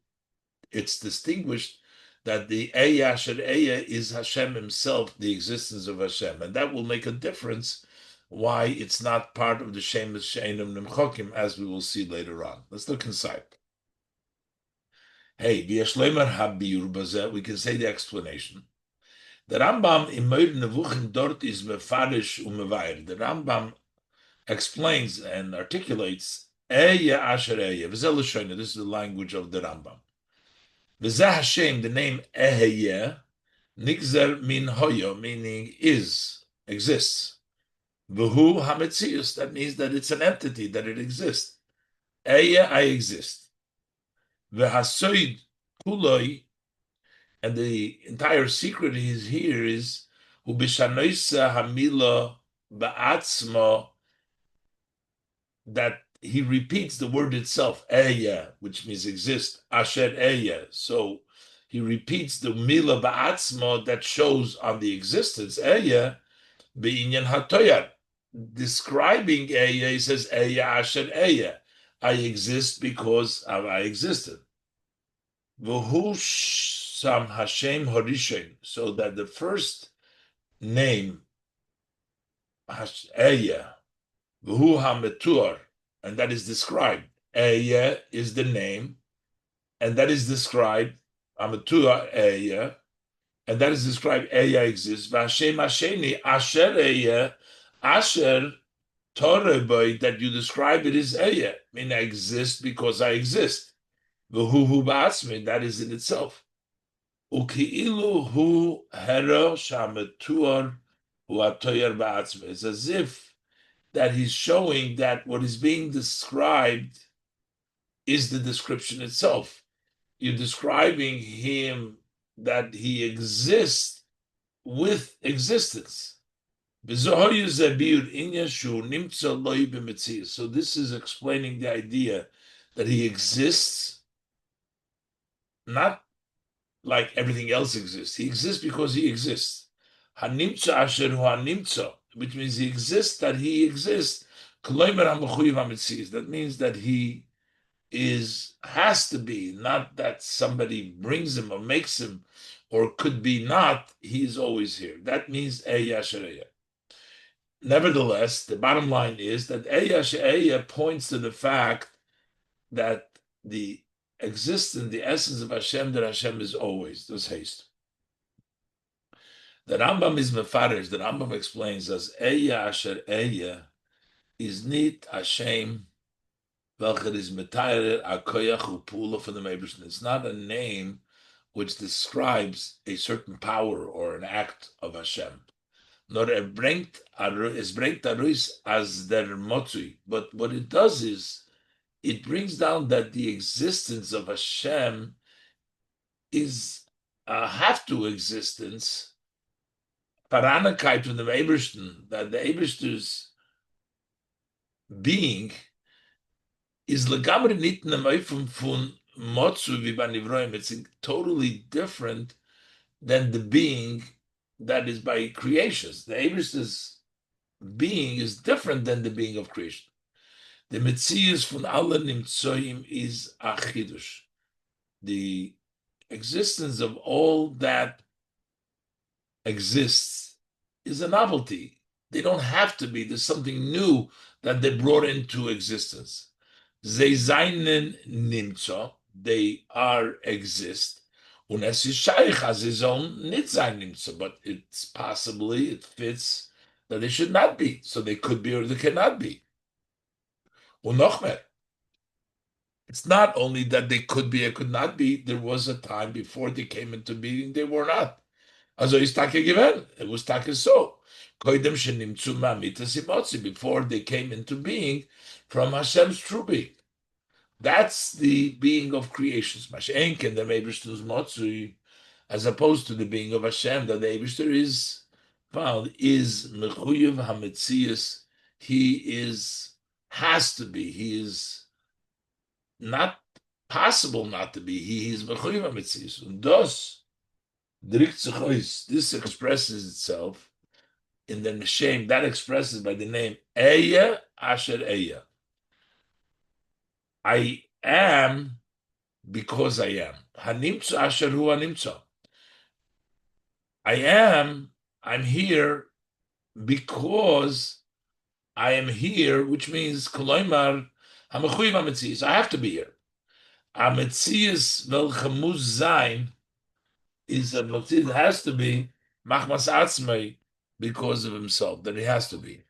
it's distinguished that the Ehyeh Asher Ehyeh is Hashem himself, the existence of Hashem, and that will make a difference why it's not part of the Shemos She'enum Nimchokim, as we will see later on. Let's look inside. Hey, v'yashlemer habiur bazeh, we can say the explanation. The Rambam in Meir Nevuchim dort is mefarish u'mevair. The Rambam explains and articulates Ehyeh Asher Ehyeh. V'zeh l'shoyne, this is the language of the Rambam. V'zeh Hashem, the name Ehyeh, nigzer min hoyo, meaning is, exists. V'hu hametzius, that means that it's an entity, that it exists. Ehyeh, I exist. V'hasoid kuloi, and the entire secret is here is ubishanoisa hamila ba'atzma, that he repeats the word itself, Ehyeh, which means exist, Asher Ehyeh. So he repeats the mila ba'atzma that shows on the existence, Ehyeh, be'inyan hatoyar. Describing Ehyeh, he says, Ehyeh Asher Ehyeh. I exist because I existed. V'hu Sam Hashem Horishain, so that the first name, Ehyeh, V'hu HaMetuar, and that is described. Ehyeh is the name, and that is described. HaMetuar Ehyeh, and that is described. Ehyeh exists. V'Hashem Hasheni Asher Ehyeh, Asher Torah boy, that you describe it is Ehyeh, meaning I exist because I exist. V'hu hu ba'atzmi, that is in itself. Uki'ilu hu hero shametuar hu atoyer ba'atzmi. It's as if that he's showing that what is being described is the description itself. You're describing him that he exists with existence. So this is explaining the idea that he exists not like everything else exists. He exists because he exists. Hanimtza asher hu hanimtza, which means he exists that he exists. That means that he has to be, not that somebody brings him or makes him, or could be not. He is always here. That means Ehyeh Asher Ehyeh. Nevertheless, the bottom line is that Ehyeh Asher Ehyeh points to the fact that the existence, the essence of Hashem, that Hashem is always. This haste. The Rambam is mefarish. The Rambam explains as Ehyeh Asher Ehyeh is nit Hashem welcher is metayer akoyach upula for the Meibishter. It's not a name which describes a certain power or an act of Hashem. Nor es bringt aruis as der motzui. But what it does is it brings down that the existence of Hashem is a have to existence, paranakait from the Eibishter, that the Eibishter's being is legamri nit nemeifum fun motzu vi banivroim. It's totally different than the being that is by creations. The Eibishter's being is different than the being of creation. The Metzius von allen Nimtzoim is Achidush. The existence of all that exists is a novelty. They don't have to be. There's something new that they brought into existence. Ze seinen nimtzo. They are exist. Und es ist shaykh as his own nicht sein nimtzo. But it's possibly, it fits that they should not be. So they could be or they cannot be. Und noch mehr. It's not only that they could be or could not be. There was a time before they came into being, they were not. Also ist Tage gewesen. It was Tage so. Koidem shenimtzu ma'amitas imotzi. Before they came into being from Hashem's true being. That's the being of creations. Mashenk and the Eibishter's Motzui, as opposed to the being of Hashem, that the Eibishter is found, is Mechuyev HaMetzias. He has to be. He is not possible not to be. He is Mechuyev HaMetzias. And thus, this expresses itself in the Neshem, that expresses by the name Eya Asher Eya. I am because I am. Hanimtza Asher Hu Hanimtza. I'm here because I am here, which means Koloimar Hamachuyiv HaMetzias. I have to be here. HaMetzias Velchamuz Zayin is a Metzias that has to be Machmas Atzmei because of himself, that he has to be.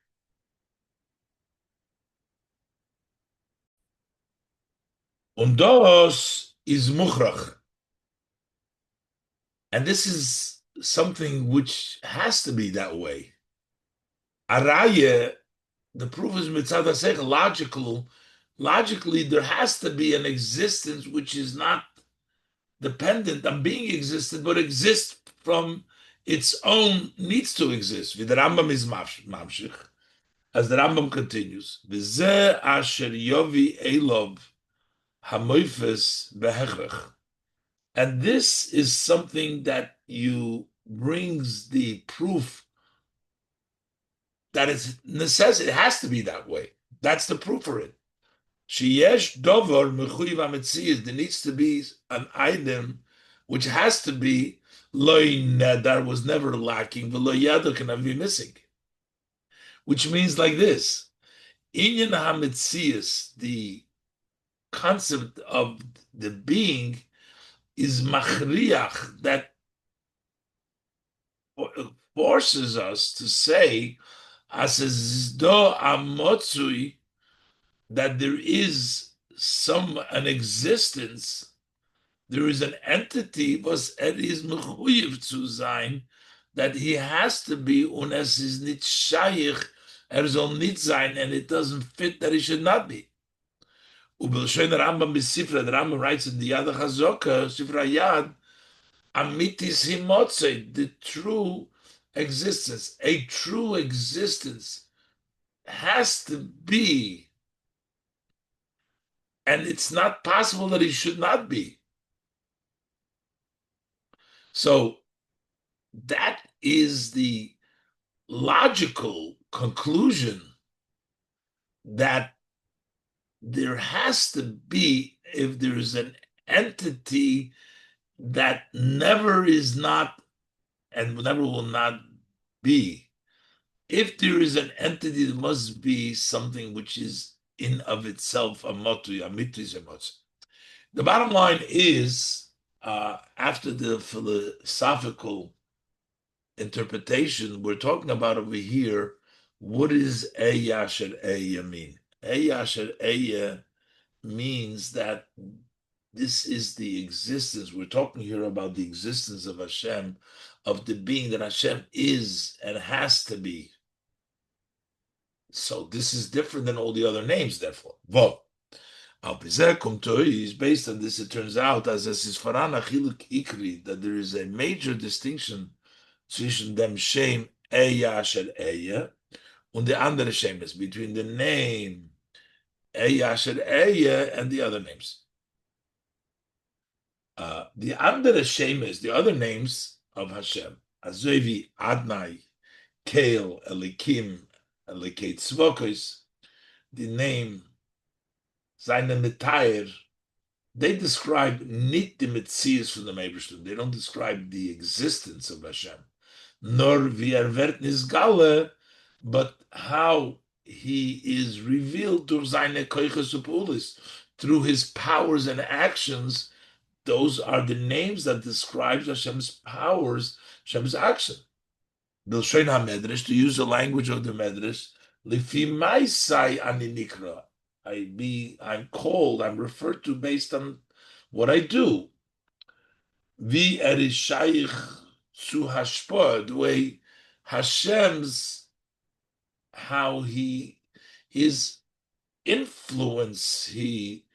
Und das is Muchrach. And this is something which has to be that way. Araya, the proof is mitzad hasech, logically, there has to be an existence which is not dependent on being existed, but exists from its own needs to exist. The Rambam is mamshich, as the Rambam continues. V'zeh asher yovi elov hamoifes behechrech. And this is something that you brings the proof that it's necessity. It has to be that way. That's the proof for it. Sheyesh dover mechuyev hametzias. There needs to be an item which has to be loy nedar, was never lacking, v'lo yado cannot be missing. Which means like this: inyan hametzias, the concept of the being, is machriach, that forces us to say, as do amotzui, that there is an existence, there is an entity, was is mechuyev zu sein, that he has to be, und es ist nicht shaykh, soll nicht sein, and it doesn't fit that he should not be. Ubelshon Rambam b'Sifra, the Rambam writes in the Yad HaChazoka, Sifra Yad, Amitis Himotze, the true existence. A true existence has to be, and it's not possible that it should not be. So that is the logical conclusion, that there has to be, if there is an entity that never is not and never will not be, if there is an entity, there must be something which is in of itself a motu, a mitis emotzi. The bottom line is, after the philosophical interpretation, we're talking about over here, what does Eya Asher Eya mean? Eya Asher Eya means that this is the existence. We're talking here about the existence of Hashem, of the being that Hashem is and has to be. So this is different than all the other names, therefore. But is based on this, it turns out, as a Sisfaran Achiluk Ikri, that there is a major distinction between them Shem Eya Asher Eya and the andere Shemes, between the name Eya Asher Eya and the other names. The andere Shemes, the other names of Hashem, Azovi Adnai, Kael, Elikim, Elikei Tzvokos, the name Seine Metayer, they describe nit the Metzias from the Meibishter. They don't describe the existence of Hashem. Nor wie wird nisgale, but how he is revealed through seine koiches upulis, through his powers and actions. Those are the names that describes Hashem's powers, Hashem's action. Bilshein HaMedrash, to use the language of the Medrash, Lifi Maisai Ani Nikra. I'm called, I'm referred to based on what I do. Vi erishayich zu hashpah, the way Hashem's, how his influence, he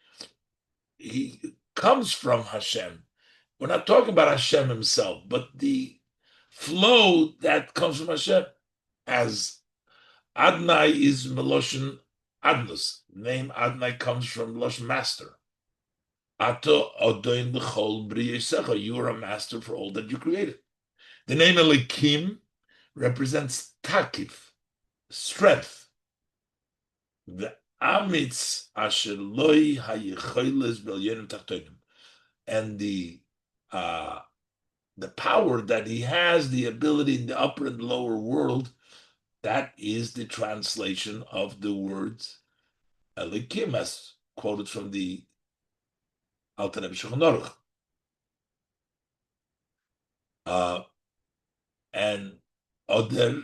comes from Hashem. We're not talking about Hashem himself, but the flow that comes from Hashem. As Adnai is Meloshin Adnus. The name Adnai comes from Meloshin master. Ato Odoin L'chol B'riyesecha. You are a master for all that you created. The name Elikim represents Takif, strength. The Amitz Asher Loi Hayecholes B'Elyonim Tachtonim. And the power that he has, the ability in the upper and lower world, that is the translation of the words Elikim, as quoted from the Alter Rebbe Shulchan Aruch. And other,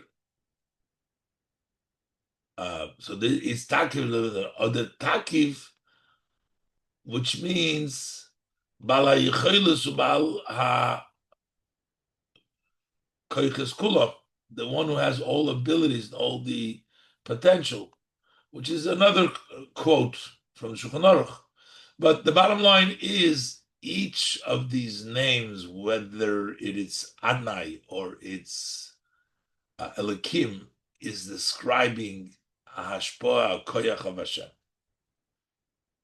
so this is Takiv, other Takiv, which means Bala Yecholes Ubal Ha Koiches Kula, the one who has all abilities, all the potential, which is another quote from Shulchan Aruch. But the bottom line is each of these names, whether it is Adnai or it's Elikim, is describing a hashpoah, a koyach of Hashem.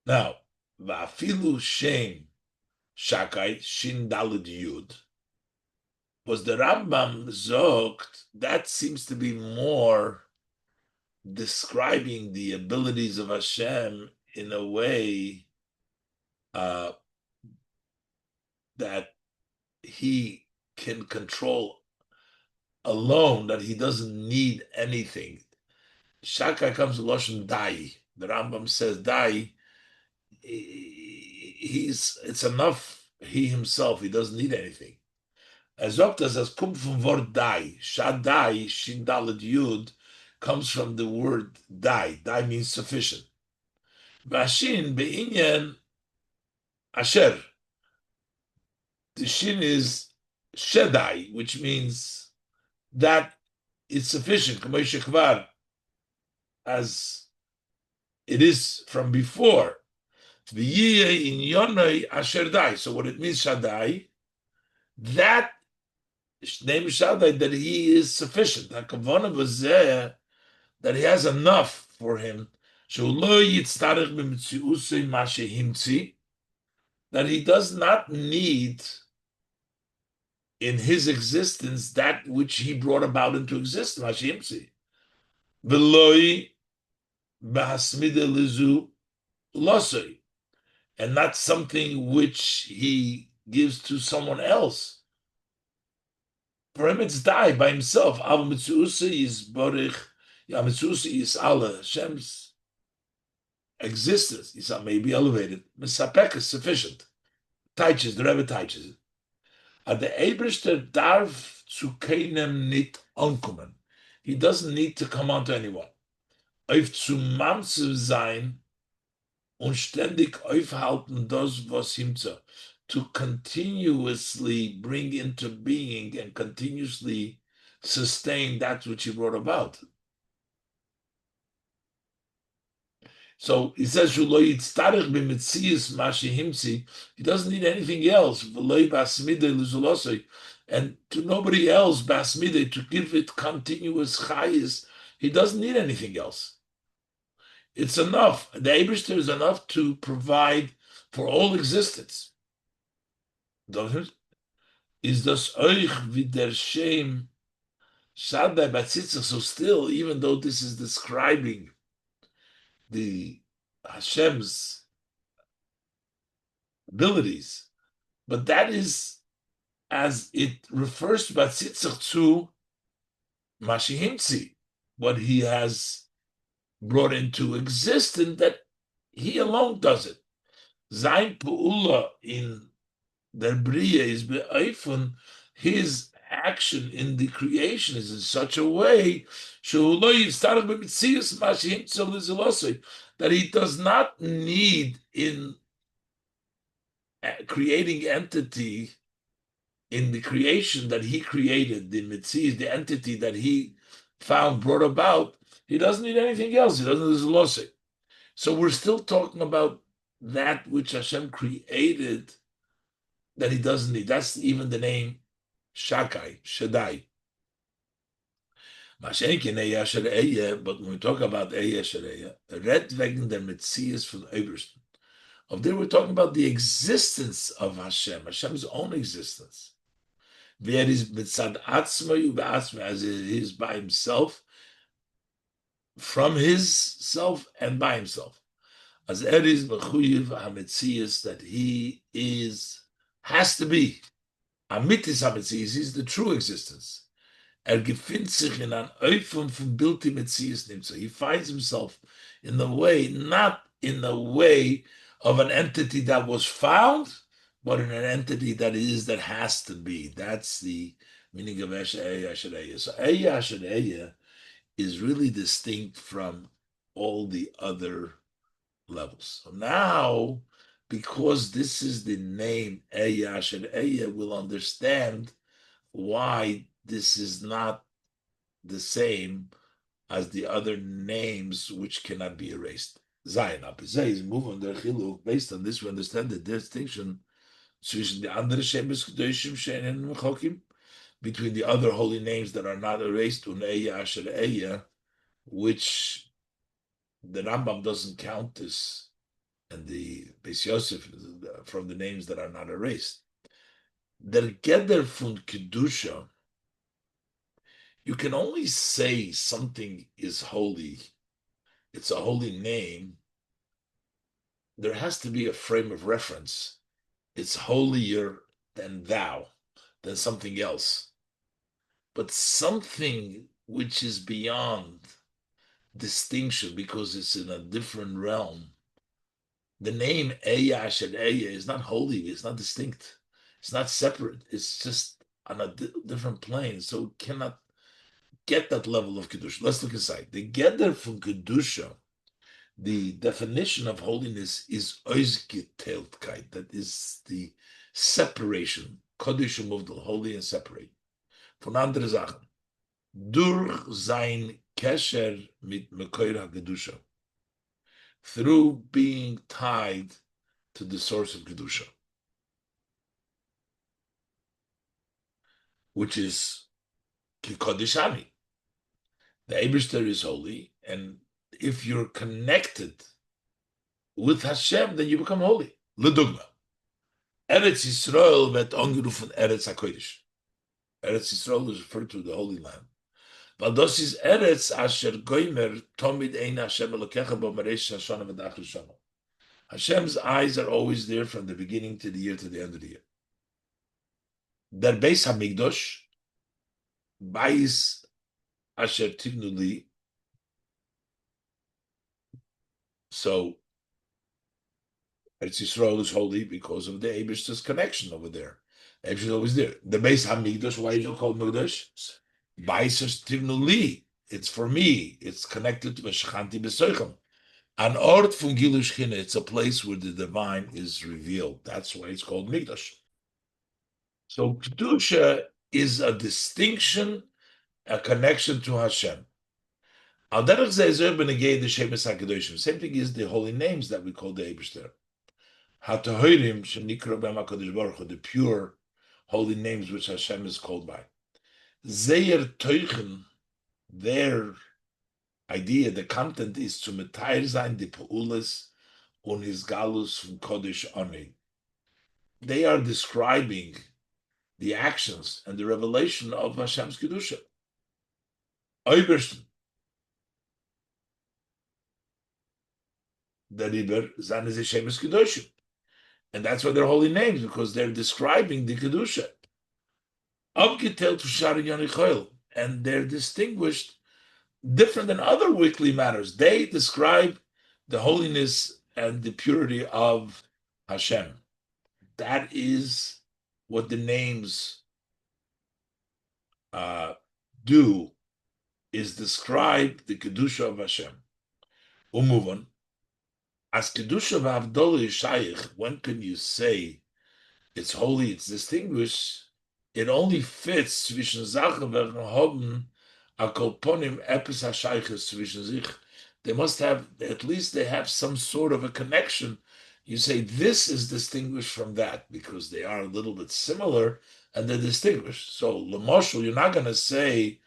Now, va'afilu Shem Shakai Shin Daled Yud, was the Rambam zogt, that seems to be more describing the abilities of Hashem in a way that he can control alone, that he doesn't need anything. Shaka comes to Loshen Dai. The Rambam says Dai, it's enough, he himself, he doesn't need anything. As Okta says, kum from word Dai. Shaddai, Shin Daled Yud, comes from the word Dai. Dai means sufficient. Vashin be'inyan Asher. The Shin is Shedai, which means that it's sufficient, as it is from before. So what it means, Shaddai, that name Shaddai, that he is sufficient. That he has enough for him. That he does not need in his existence that which he brought about into existence, and not something which he gives to someone else. For him, it's die by himself. Hashem's existence is maybe elevated. Misapek is sufficient. Taiches, the Rebbe teaches it. At the Eibrischter darf zu keinem nit ankommen. He doesn't need to come on to anyone. Auf zu Mamse sein und ständig aufhalten das, was ihm to continuously bring into being and continuously sustain that which he brought about. So he says, he doesn't need anything else. And to nobody else, to give it continuous chayis, he doesn't need anything else. It's enough. The Eibishter is enough to provide for all existence. is das euch wie der Shem Shaddai Batzitzach. So still, even though this is describing the Hashem's abilities, but that is as it refers to Batzitzach to Mashihimtzi, what he has brought into existence, that he alone does it. Sein Pu'ula in der Bria is be'eifun, his action in the creation is in such a way that he does not need in creating entity in the creation that he created, the Mitzvah, the entity that he found, brought about. He doesn't need anything else. He doesn't need Zolosei. So we're still talking about that which Hashem created that he doesn't need. That's even the name Shakai, Shaddai. But when we talk about Eya Shareya, red wegen der Metzias von Obersten. Of there we're talking about the existence of Hashem, Hashem's own existence. Wer is mitzad atzmai ubeatzmai, as he is by himself, from his self and by himself. As is mechuyev hametzias, that he has to be. Amitis hametzias is the true existence. Gefindt sich in an Eufung von Bilti Metzias nimmt. So he finds himself in the way, not in the way of an entity that was found, but in an entity that has to be. That's the meaning of Eya Shareya. So Eya Shareya is really distinct from all the other levels. So now, because this is the name Eya Shareya, we'll understand why this is not the same as the other names which cannot be erased. Zayin Apizay is moving their chiluk. Based on this, we understand the distinction between the andere Shemos Kedoshim She'einen Mechokim, between the other holy names that are not erased, Uneya Asher Eya, which the Rambam doesn't count this, and the Beis Yosef from the names that are not erased. Der Geder von Kedusha, you can only say something is holy, it's a holy name. There has to be a frame of reference. It's holier than thou, than something else. But something which is beyond distinction because it's in a different realm. The name Eya Asher Eya is not holy, it's not distinct, it's not separate, it's just on a different plane, so it cannot get that level of Kedusha. Let's look inside. The Geder from Kedusha, the definition of holiness is Oizgeteltkeit, that is the separation. Kodesh Muvdal, holy and separate. Von andere Sachen. Durch sein Kesher mit Mekoir HaKedusha. Through being tied to the source of Kedusha, which is Kikodishami. The Eibishter is holy, and if you're connected with Hashem, then you become holy. Ledugma. Eretz Yisrael wird angerufen Eretz HaKodesh. Eretz Yisrael is referred to the Holy Land. But das ist Eretz asher goimer tomid ein Hashem elokecha bo maresh hashana v'dachar shana. Hashem's eyes are always there from the beginning to the year to the end of the year. Der Beis HaMikdosh, Beis asher tivnu li. So Eretz Yisrael is holy because of the Eibishter's connection over there. Eibishter is always there. The Beis HaMikdosh, why is it called Mikdosh? Beis asher tivnu li. It's for me. It's connected to Meshachanti B'Soichem. An ort from Gilu Shechina, it's a place where the divine is revealed. That's why it's called Mikdash. So Kedusha is a distinction, a connection to Hashem. Al derech zeh zer b'negei the Shemes HaKadoshim. Same thing is the holy names that we call the Eibishter. HaTahorim shenikra b'hem HaKadosh Baruch Hu, the pure holy names which Hashem is called by. Zeir Teuchen, their idea, the content is to metair sein the Peulas und his galus from Kodesh Ani. They are describing the actions and the revelation of Hashem's Kedusha. Oibersten, the Riber, Zan is a Shemos Kedusha. And that's why they're holy names, because they're describing the Kedusha. Abgetelt to Shari Yonichoil. And they're distinguished different than other weekly matters. They describe the holiness and the purity of Hashem. That is what the names do, is describe the Kedusha of Hashem. We'll move on. As Kedusha v'Havdalah Yishayich, when can you say it's holy, it's distinguished? It only fits zwischen Sachen, welche haben a kolponim epis hashayches zwischen sich. They must have, at least they have some sort of a connection. You say this is distinguished from that because they are a little bit similar and they're distinguished. So, Lamoshel, you're not going to say,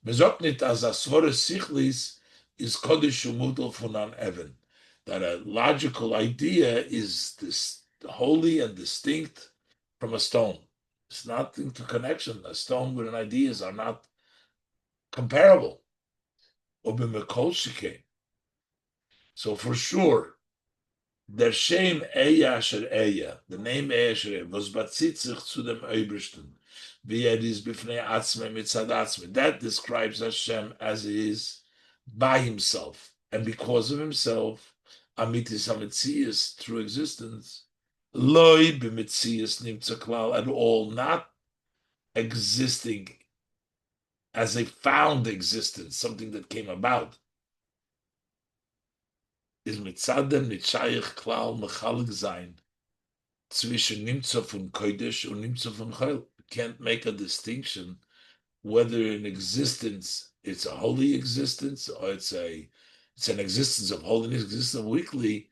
Mezoknit as asvore sichlis is kodesh umudel funan even. That a logical idea is this holy and distinct from a stone. It's nothing to connection. A stone with an ideas are not comparable. So for sure, der Shem Eya Asher Eya, the name Eya Asher Eya, was batzit sich zu dem Obersten, wie is bifnei atzmei mitzad atzmei. That describes Hashem as he is by himself, and because of himself, amitis hametzias, through existence, loy b'metzias nimtza klal, at all, not existing as a found existence, something that came about. Is mitzadem nitshayich klal mechalik zayin zwischen nimtza von kodesh und nimtza von chayil. You can't make a distinction whether in existence it's a holy existence or it's an existence of holiness, existence of weekly.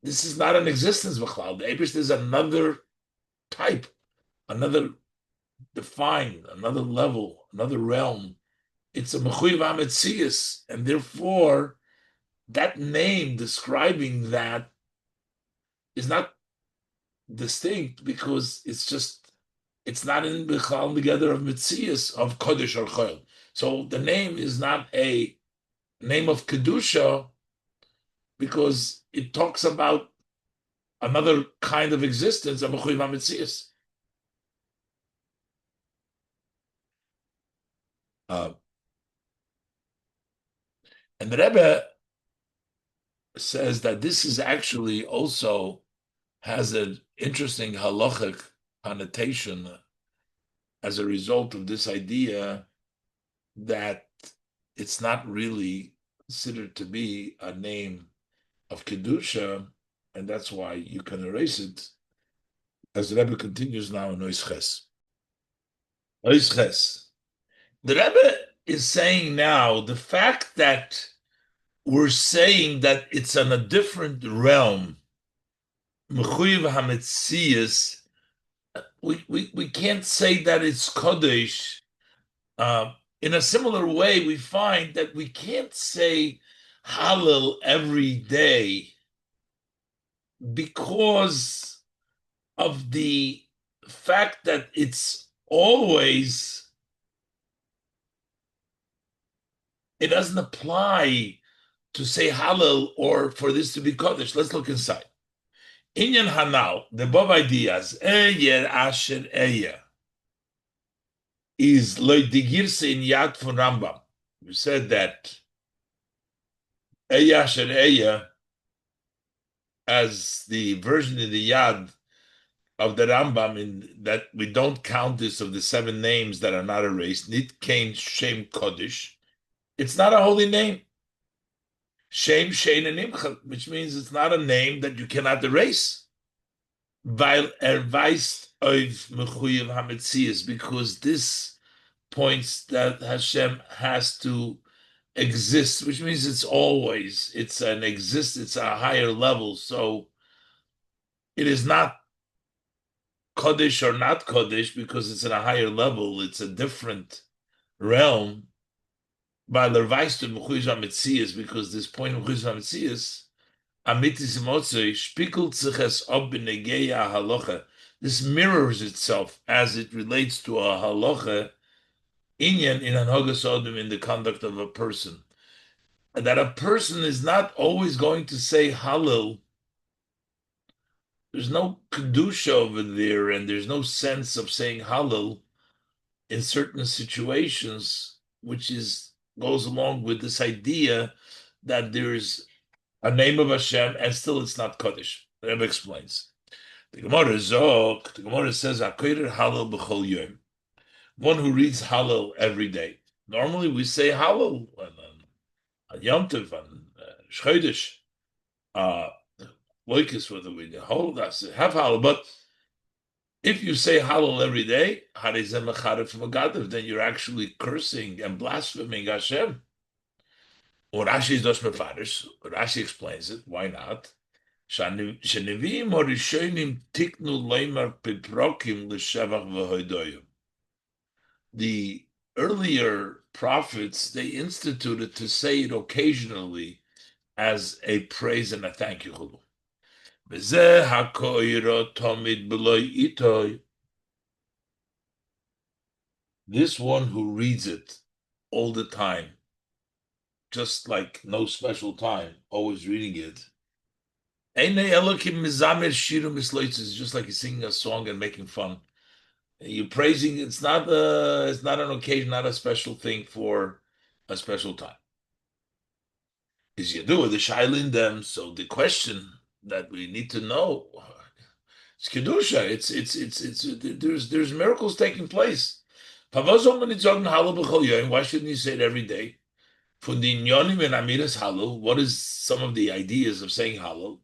This is not an existence of cloud. The Abish is another type, another defined, another level, another realm. It's a mechuyev hametzias, and therefore that name describing that is not distinct because it's not in Bechal together of Metzias of Kodesh or Chol. So the name is not a name of Kedusha because it talks about another kind of existence of Mechuyev HaMetzias. And the Rebbe says that this is actually also has an interesting halachic connotation as a result of this idea that it's not really considered to be a name of Kedusha, and that's why you can erase it, as the Rebbe continues now in Oisches. Oisches. The Rebbe is saying now the fact that we're saying that it's on a different realm, Mechuyev HaMetzias, we can't say that it's Kodesh. In a similar way, we find that we can't say Hallel every day because of the fact that it's always, it doesn't apply to say Hallel or for this to be Kodesh. Let's look inside. Inyan Hanal, the above ideas, Eyer Asher Eyer, is Loidigirse in Yad von Rambam. We said that Eyer Asher Eyer, as the version in the Yad of the Rambam, in that we don't count this of the 7 names that are not erased, Nit Kain Shem Kodesh, it's not a holy name. Shem Shein and Imchel, which means it's not a name that you cannot erase. Weil weist auf Mechuyev HaMetzias, because this points that Hashem has to exist, which means it's always, it's a higher level. So it is not Kodesh or not Kodesh because it's at a higher level, it's a different realm. Weil weist auf Mechuyev HaMetzias, because this point of Mechuyev HaMetzias, Amitis Motzei spiegelt sich es ob in Negeya Halacha. This mirrors itself as it relates to a halacha inyan in Hanhagas Odom in the conduct of a person. That a person is not always going to say Hallel. There's no kedusha over there, and there's no sense of saying Hallel in certain situations, which is goes along with this idea that there's a name of Hashem and still it's not Kaddish. The Rebbe explains. The Gemara says, "Akoyer Hallel b'chol yom." One who reads Hallel every day. Normally we say Hallel on Yom Tov, on Chodesh, Loikis, whether we hold us have Hallel, but if you say Hallel every day, then you're actually cursing and blaspheming Hashem. Or Rashi is dos mefarish. Rashi explains it. Why not? Sheneviim or Rishonim tiknu leimar piprokim l'shevach v'hoidoyim. The earlier prophets, they instituted to say it occasionally as a praise and a thank you. V'zeh hakoiro tomid b'loi itoy. This one who reads it all the time, just like no special time, always reading it. It's just like he's singing a song and making fun. You're praising. It's not an occasion, not a special thing for a special time. Is Yadu the shailin them? So the question that we need to know, it's kedusha. There's miracles taking place. Why shouldn't you say it every day? For the inyonim and amiras halal, what is some of the ideas of saying halal?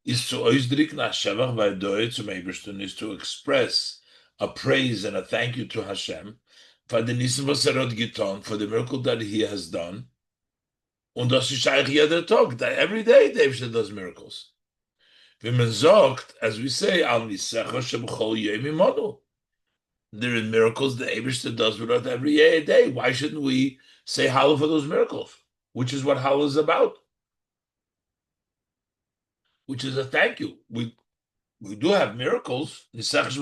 Is to oizdrik na shevach v'adoy to Eibishter, is to express a praise and a thank you to Hashem for the nisim v'sarot giton, for the miracle that He has done. Und das ist eigentlich jeder Tag, that every day the Eibishter does miracles. V'men zogt, as we say, al nisecha sheb'chol yom imonu. There are miracles the Eibishter does with us every day. Why shouldn't we say halal for those miracles? Which is what halal is about. Which is a thank you. We do have miracles. Besides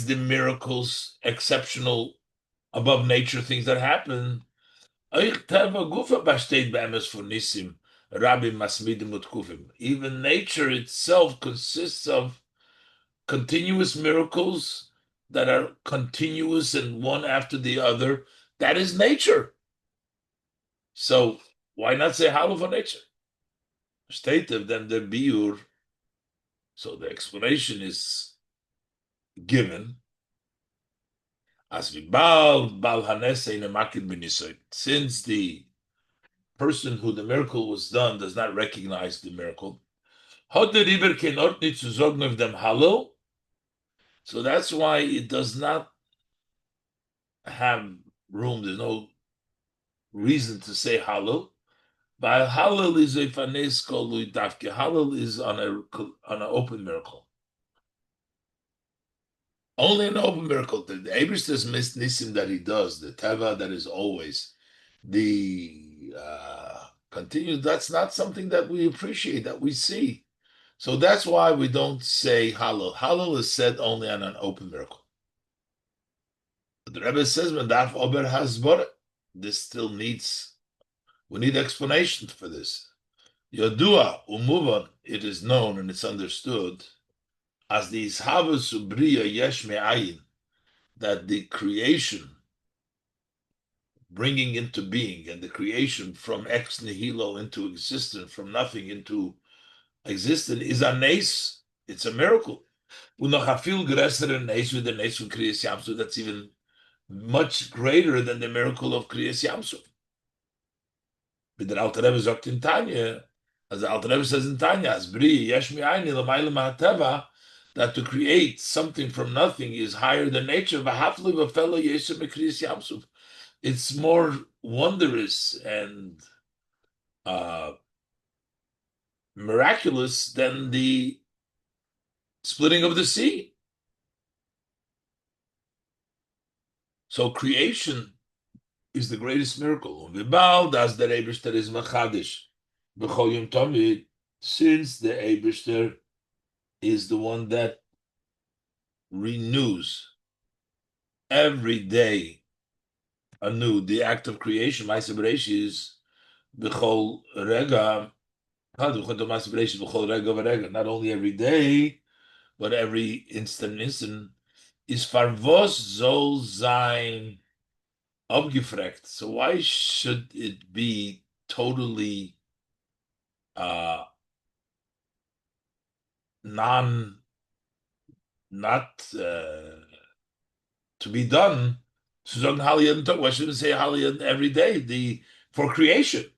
the miracles, exceptional, above nature things that happen, even nature itself consists of continuous miracles that are continuous and one after the other. That is nature. So why not say halal for nature? State of them the biur. So the explanation is given as we bal hanese in a makid b'nisoy. Since the person who the miracle was done does not recognize the miracle, how the river cannot need to zogn of them halal. So that's why it does not have room. There's no reason to say halal. But halal is a fanes kolui dafke. Halal is on an open miracle. Only an open miracle. The Eibishter's nisim that He does, the teva that is always the continues. That's not something that we appreciate, that we see. So that's why we don't say halal. Halal is said only on an open miracle. But the Rebbe says, "Mandaf ober hasbara." This still needs. We need explanations for this. Yodua umuvan. It is known and it's understood as the ishavas ubriya yesh me'ayin, that the creation, bringing into being, and the creation from ex nihilo into existence, from nothing into existence, is a nes. It's a miracle. Unachafil greser nes with the nes from Kriyas Yamsuf. That's even much greater than the miracle of Kriyas Yamsuf. But the Alter Rebbe sagt in Tanya, as the Alter Rebbe says in Tanya, as bri yesh me'ayin l'mayla ma'ateva, that to create something from nothing is higher than nature. It's more wondrous and miraculous than the splitting of the sea. So creation is the greatest miracle. V'bal das der Eibishter is machadish b'chol yom tamid. Since the Eibishter is the one that renews every day anew the act of creation, Ma'aser Bereishis, b'chol rega, not only every day, but every instant, is farvos zol sein abgefragt. So why should it be totally uh, non not to be done? Why should it say Haliyah every day? The for creation.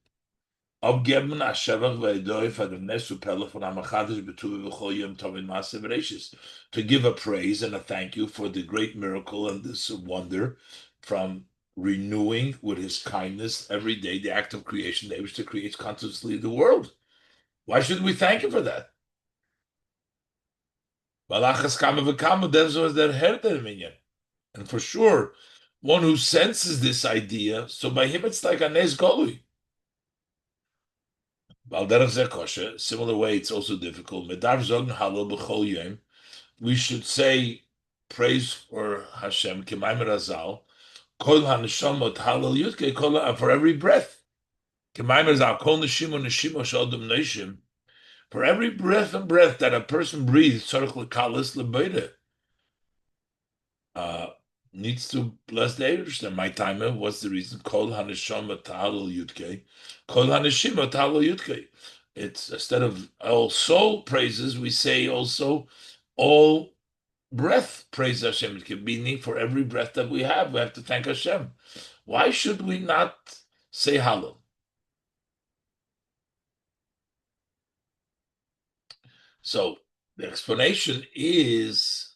Abgeben Ashevach Ve'edoy Fadamnesu Pelef on Amachadish Betuvi V'chol Yom Tovin Maaseh Bereishis, to give a praise and a thank you for the great miracle and this wonder from renewing with His kindness every day the act of creation that which to create consciously the world. Why should we thank Him for that? Balachas Kama V'Kama, that's what their herder minyan. And for sure, one who senses this idea, so by him it's like a Nes Golui. Similar way, it's also difficult. We should say praise for Hashem, for every breath. For every breath and breath that a person breathes, uh, needs to bless the Eibishter. My timer, what's the reason? Kol haneshama ta'alel yudke. Kol haneshima ta'alel yudke. It's instead of all soul praises, we say also all breath praise Hashem. It can meaning for every breath that we have to thank Hashem. Why should we not say Hallel? So the explanation is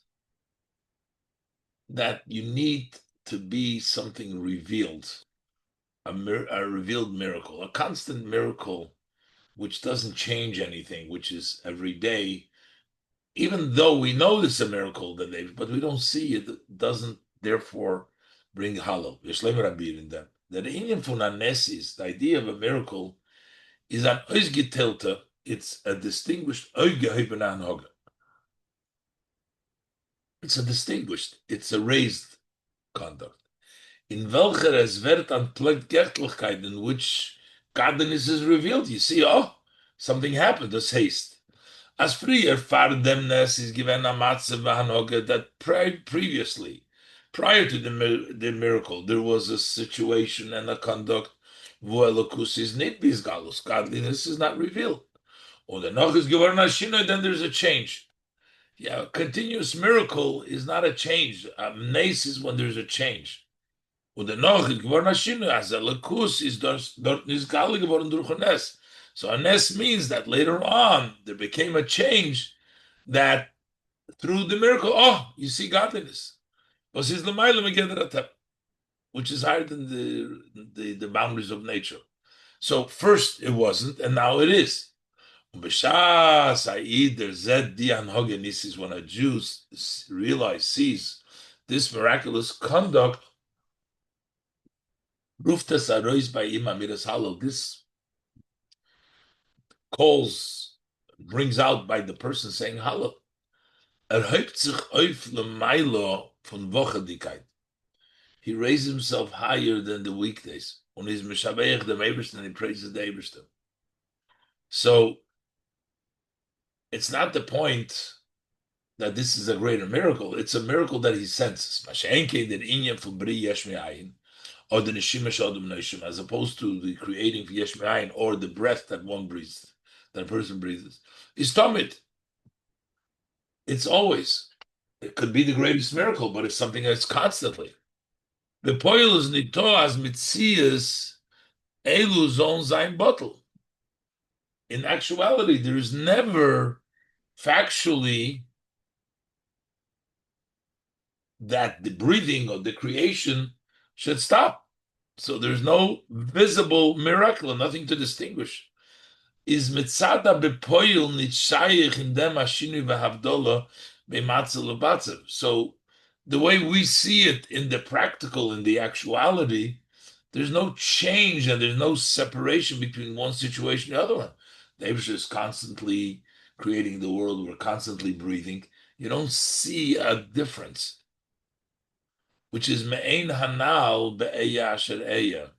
that you need to be something revealed, a revealed miracle, a constant miracle, which doesn't change anything, which is every day, even though we know it's a miracle that but we don't see it, it doesn't therefore bring halal. That the Indian funanesis, the idea of a miracle, is an oisgetelta, it's a distinguished oigehibenanhoga. It's a raised conduct. In welcher es wird an Gertlichkeit, in which godliness is revealed. You see, oh, something happened, das haste. As früher Fardemnes is given a matze v'hanoga that previously, prior to the miracle, there was a situation and a conduct wo Elokus is nicht bis galus. Godliness is not revealed. Or the noch is given a shino, then there's a change. Yeah, a continuous miracle is not a change. Nes is when there's a change. Und dennoch ist geworden as Shinu, as a Lakus is dort nisgali geworden durch ein Nes. So a Nes means that later on there became a change that through the miracle, oh, you see godliness. Was is l'mayla megeder, which is higher than the boundaries of nature. So first it wasn't, and now it is. B'shas ha'id zed dian hogenisis, when a Jew sees this miraculous conduct, Ruftas arois by Imamiras Halal. This brings out by the person saying Halal. Hebt sich auf lemailo von Wochedikkeit. He raised himself higher than the weekdays. Und he's mishabeich the Eibishter, and he praises the Eibishter. So it's not the point that this is a greater miracle. It's a miracle that he senses. Mashenke den inyan from Bri Yesh Me'ayin, or the neshima shadum neshim, as opposed to the creating of yesh me'ayin, or the breath that one breathes, that a person breathes, is tamid. It's always. It could be the greatest miracle, but it's something that's constantly. The poil is nito as mitzias elu zon zayin bottle. In actuality, there is never factually that the breathing or the creation should stop. So there's no visible miracle, nothing to distinguish. Is mitzada bepoil nitshayich in dem ashinu v'havdola b'matzel u'batzev. So the way we see it in the practical, in the actuality, there's no change and there's no separation between one situation and the other one. The Eibush is constantly creating the world. We're constantly breathing. You don't see a difference, which is me'ein hanal be'eya asher eya,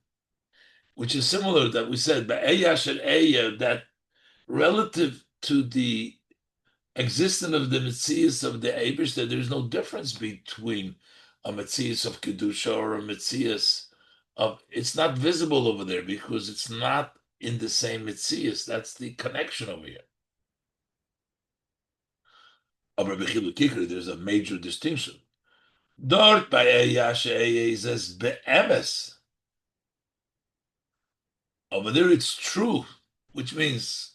which is similar that we said be'eya asher eya, that relative to the existence of the Metzias of the Eibush, that there's no difference between a Metzias of Kedusha or a Metzias of, it's not visible over there because it's not in the same Metzias. That's the connection over here. Of Rabbi Chilu Kikri, there's a major distinction. Dort by Eyashe says be'emes. Over there it's true, which means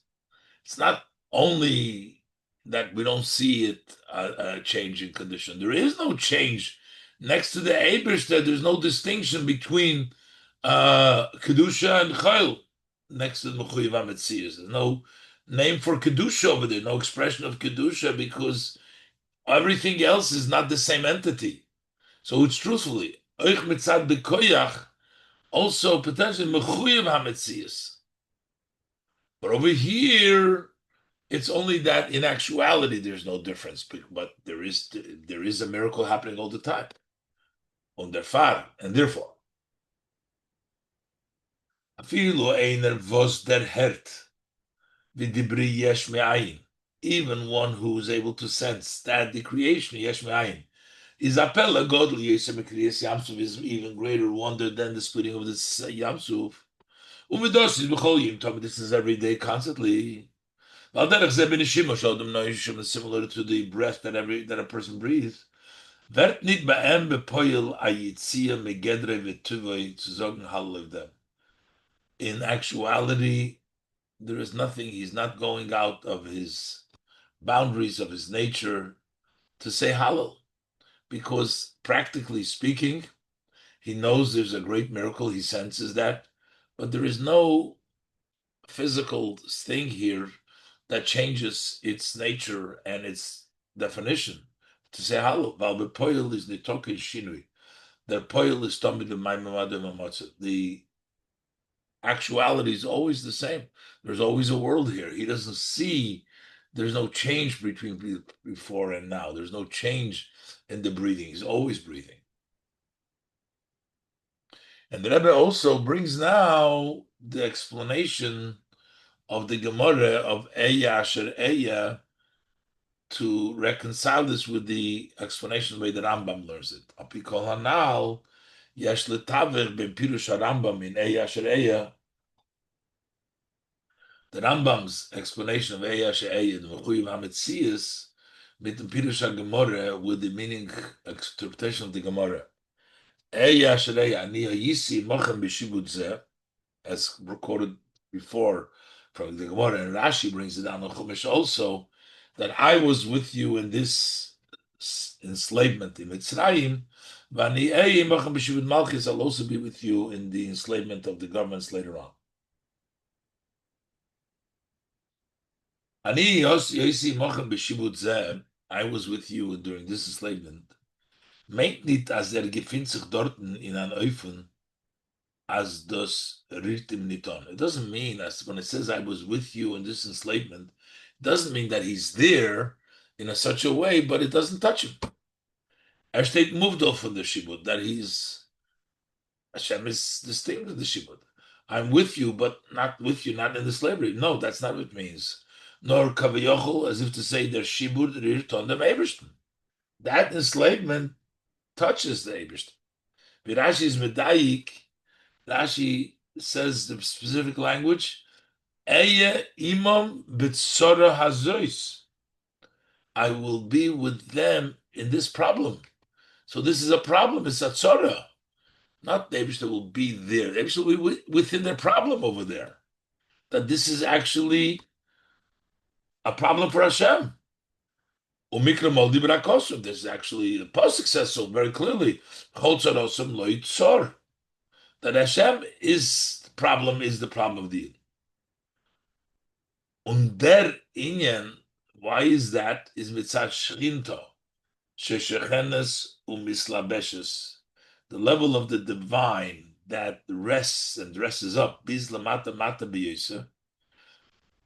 it's not only that we don't see it a change in condition. There is no change next to the Eibush. That there's no distinction between kedusha and chayil next to the mechuyev hametzias. There's no name for kedusha over there, no expression of kedusha, because everything else is not the same entity. So it's truthfully oich mitzad bekoyach, also potentially mechuyev hametzias. But over here, it's only that in actuality there's no difference, but there is a miracle happening all the time. On their far, and therefore, afilu einer vos der hert v'dibri yesh me'ayin. Even one who is able to sense that the creation yesh me'ayin is apella godly yesem kriyas yamsuf, is even greater wonder than the splitting of the yamsuf. Umidos is b'chol yim tov. This is every day, constantly. Similar to the breath that a person breathes. Wird nicht bei ihm bepoil a yitzia megedre v'tuvoi zu sagen hallel them. In actuality, there is nothing. He's not going out of his boundaries of his nature to say hallel, because practically speaking, he knows there's a great miracle. He senses that, but there is no physical thing here that changes its nature and its definition. To say hallel, val bepoil is nitoke shinui. Their poil is tamid b'mayim. The actuality is always the same. There's always a world here. He doesn't see. There's no change between before and now. There's no change in the breathing. He's always breathing. And the Rebbe also brings now the explanation of the Gemara of Eya Asher Eya to reconcile this with the explanation the way the Rambam learns it. Apikol Hanal yesh letaver ben pirush Rambam in Eya Asher Eya. The Rambam's explanation of Eya Asher Eya, the Mechuyev HaMetzias, with the pirush Gemara, with the meaning interpretation of the Gemara. Eya Asher Eya ani hayisi mochem b'shibud zeh, as recorded before from the Gemara, and Rashi brings it down on Chumash also, that I was with you in this enslavement in Mitzrayim, I'll also be with you in the enslavement of the governments later on. I was with you during this enslavement. Meint nicht, als gefindt sich dorten in an Eufen, as das Ritim Niton. It doesn't mean, as when it says I was with you in this enslavement, it doesn't mean that he's there in a such a way, but it doesn't touch him. Steht moved off from the shibud, that he's Hashem is distinct with the shibud. I'm with you, but not with you, not in the slavery. No, that's not what it means. Nor kavayochel, as if to say there's shibud rirton dem Ebersten. That enslavement touches the Ebersten. Rashi is medayik. Rashi says the specific language. Eye imam b'tzora hazois. I will be with them in this problem. So this is a problem. It's a tzora. Not the Eibishter will be there. The Eibishter will be within their problem over there. That this is actually a problem for Hashem. Umikra moldi b'rakosum. This is actually, the Pasuk says so very clearly. Chol tzarosum lo yitzor. That Hashem is the problem of the Yid. Und der Inyan, why is that? Is mitzat shchinto. Sheshechenes umislabeshes. The level of the divine that rests and dresses up, bizla mata mata b'yisa,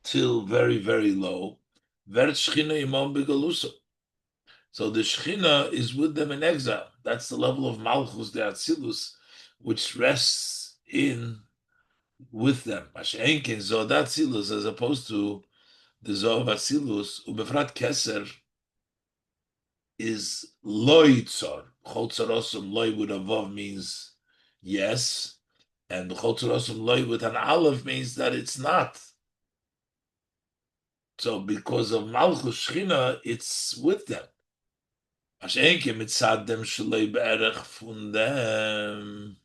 till very, very low. Vert Shechina imam begaluso. So the Shechina is with them in exile. That's the level of Malchus, the Atzilus, which rests in with them. Mashenkin Zodat Atzilus, as opposed to the Zoh of Atzilus, Ubefrat Keser is loy tzor. Chol tzorosum loy with a vav means yes, and chol tzorosum loy with an aleph means that it's not. So because of Malchus Shechina, it's with them. Mashenke mitzad dem shalei be'erech fun dem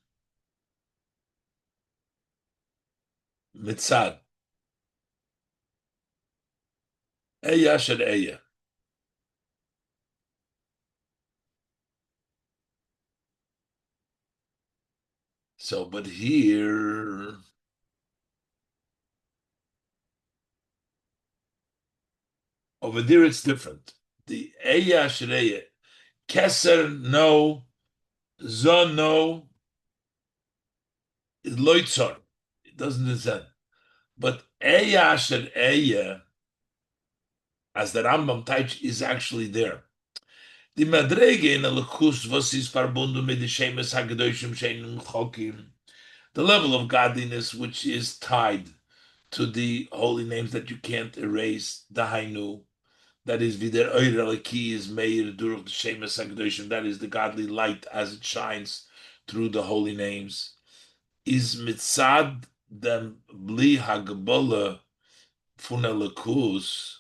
mitzad eya shel eya. So, but here over there it's different. The eya shel eya, keser no, zon no, is loitzor. It doesn't descend. But eya shel eya, as the Rambam types, is actually there. The madrege in the lekus was is verbunden mit the Shemos hagedoshim shenim chokim. The level of godliness which is tied to the holy names that you can't erase. The Hainu, that is vider oireleki is meir durch the Shemos hagedoshim. That is the godly light as it shines through the holy names. Is mitzad dem bli hagbola funelekus.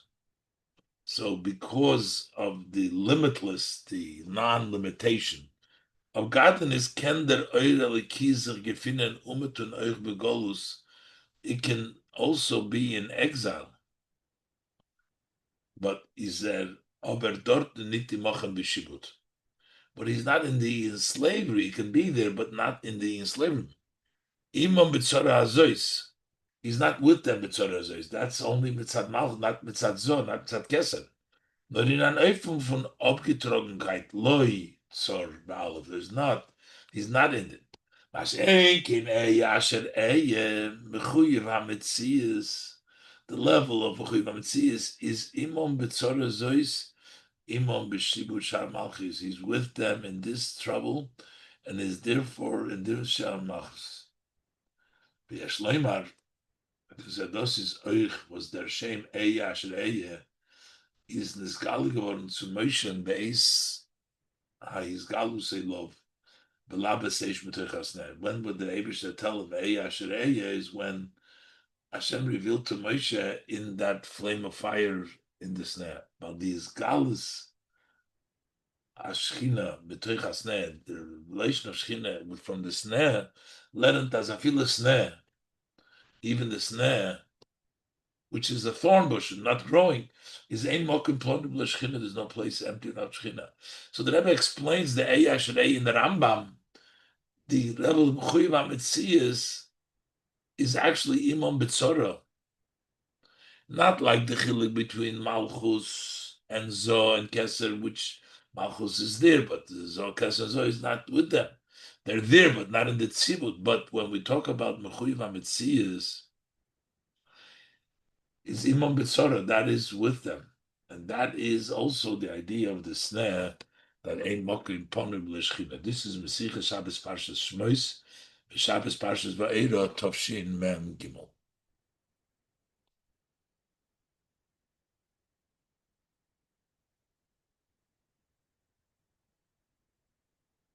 So, because of the limitless, the non-limitation of godliness, can der eure kizer gefinnen umetun euch begolus. It can also be in exile, but is aber dort nicht machen beshibut. But he's not in the slavery. He can be there, but not in the enslavement. Imam b'tzara hazois. He's not with them b'tzara hazois. That's only mitzad malch, not mitzad zon, not mitzad keser. Nur in an Eifung von Abgetrogenheit, Loi, Zor, Baalov, he's not in it. Was Enkin Yasher Mechuyev HaMetzias, the level of Mechuyev HaMetzias is Imam Betzora Zois, Imam B'Shibut Shar Malchis. He's with them in this trouble and is therefore in their Shar Malchis. V'yesh Leimar, das is Euch, was der Shem Yasher is nisgal geworden zu Moshe and Beis ha'izgalu say love b'labaseish b'techasneh. When would the Eibusha tell him Eya Asher Eya is when Hashem revealed to Moshe in that flame of fire in the snare. But the izgalus Ashchina b'techasneh, the relation of Shchina from the snare, led him to Zafila snare, even the snare, which is a thorn bush and not growing, is ein mokum plonum l'shchina. There's no place empty without shchina. So the Rebbe explains the Eya Shrei in the Rambam. The level of Mechuyev HaMetzias is actually Imam B'tzora, not like the chiluk between Malchus and Zoh and Keser, which Malchus is there, but the Zoh, Keser, Zoh is not with them. They're there, but not in the tzibut. But when we talk about Mechuyev HaMetzias, is Imam B'tzora, that is with them. And that is also the idea of the snare that ein mokim ponim l'shchina. This is Mesichas Shabbos Parshas Shemos, Shabbos Parshas Va'era Tovshin Mem Gimel.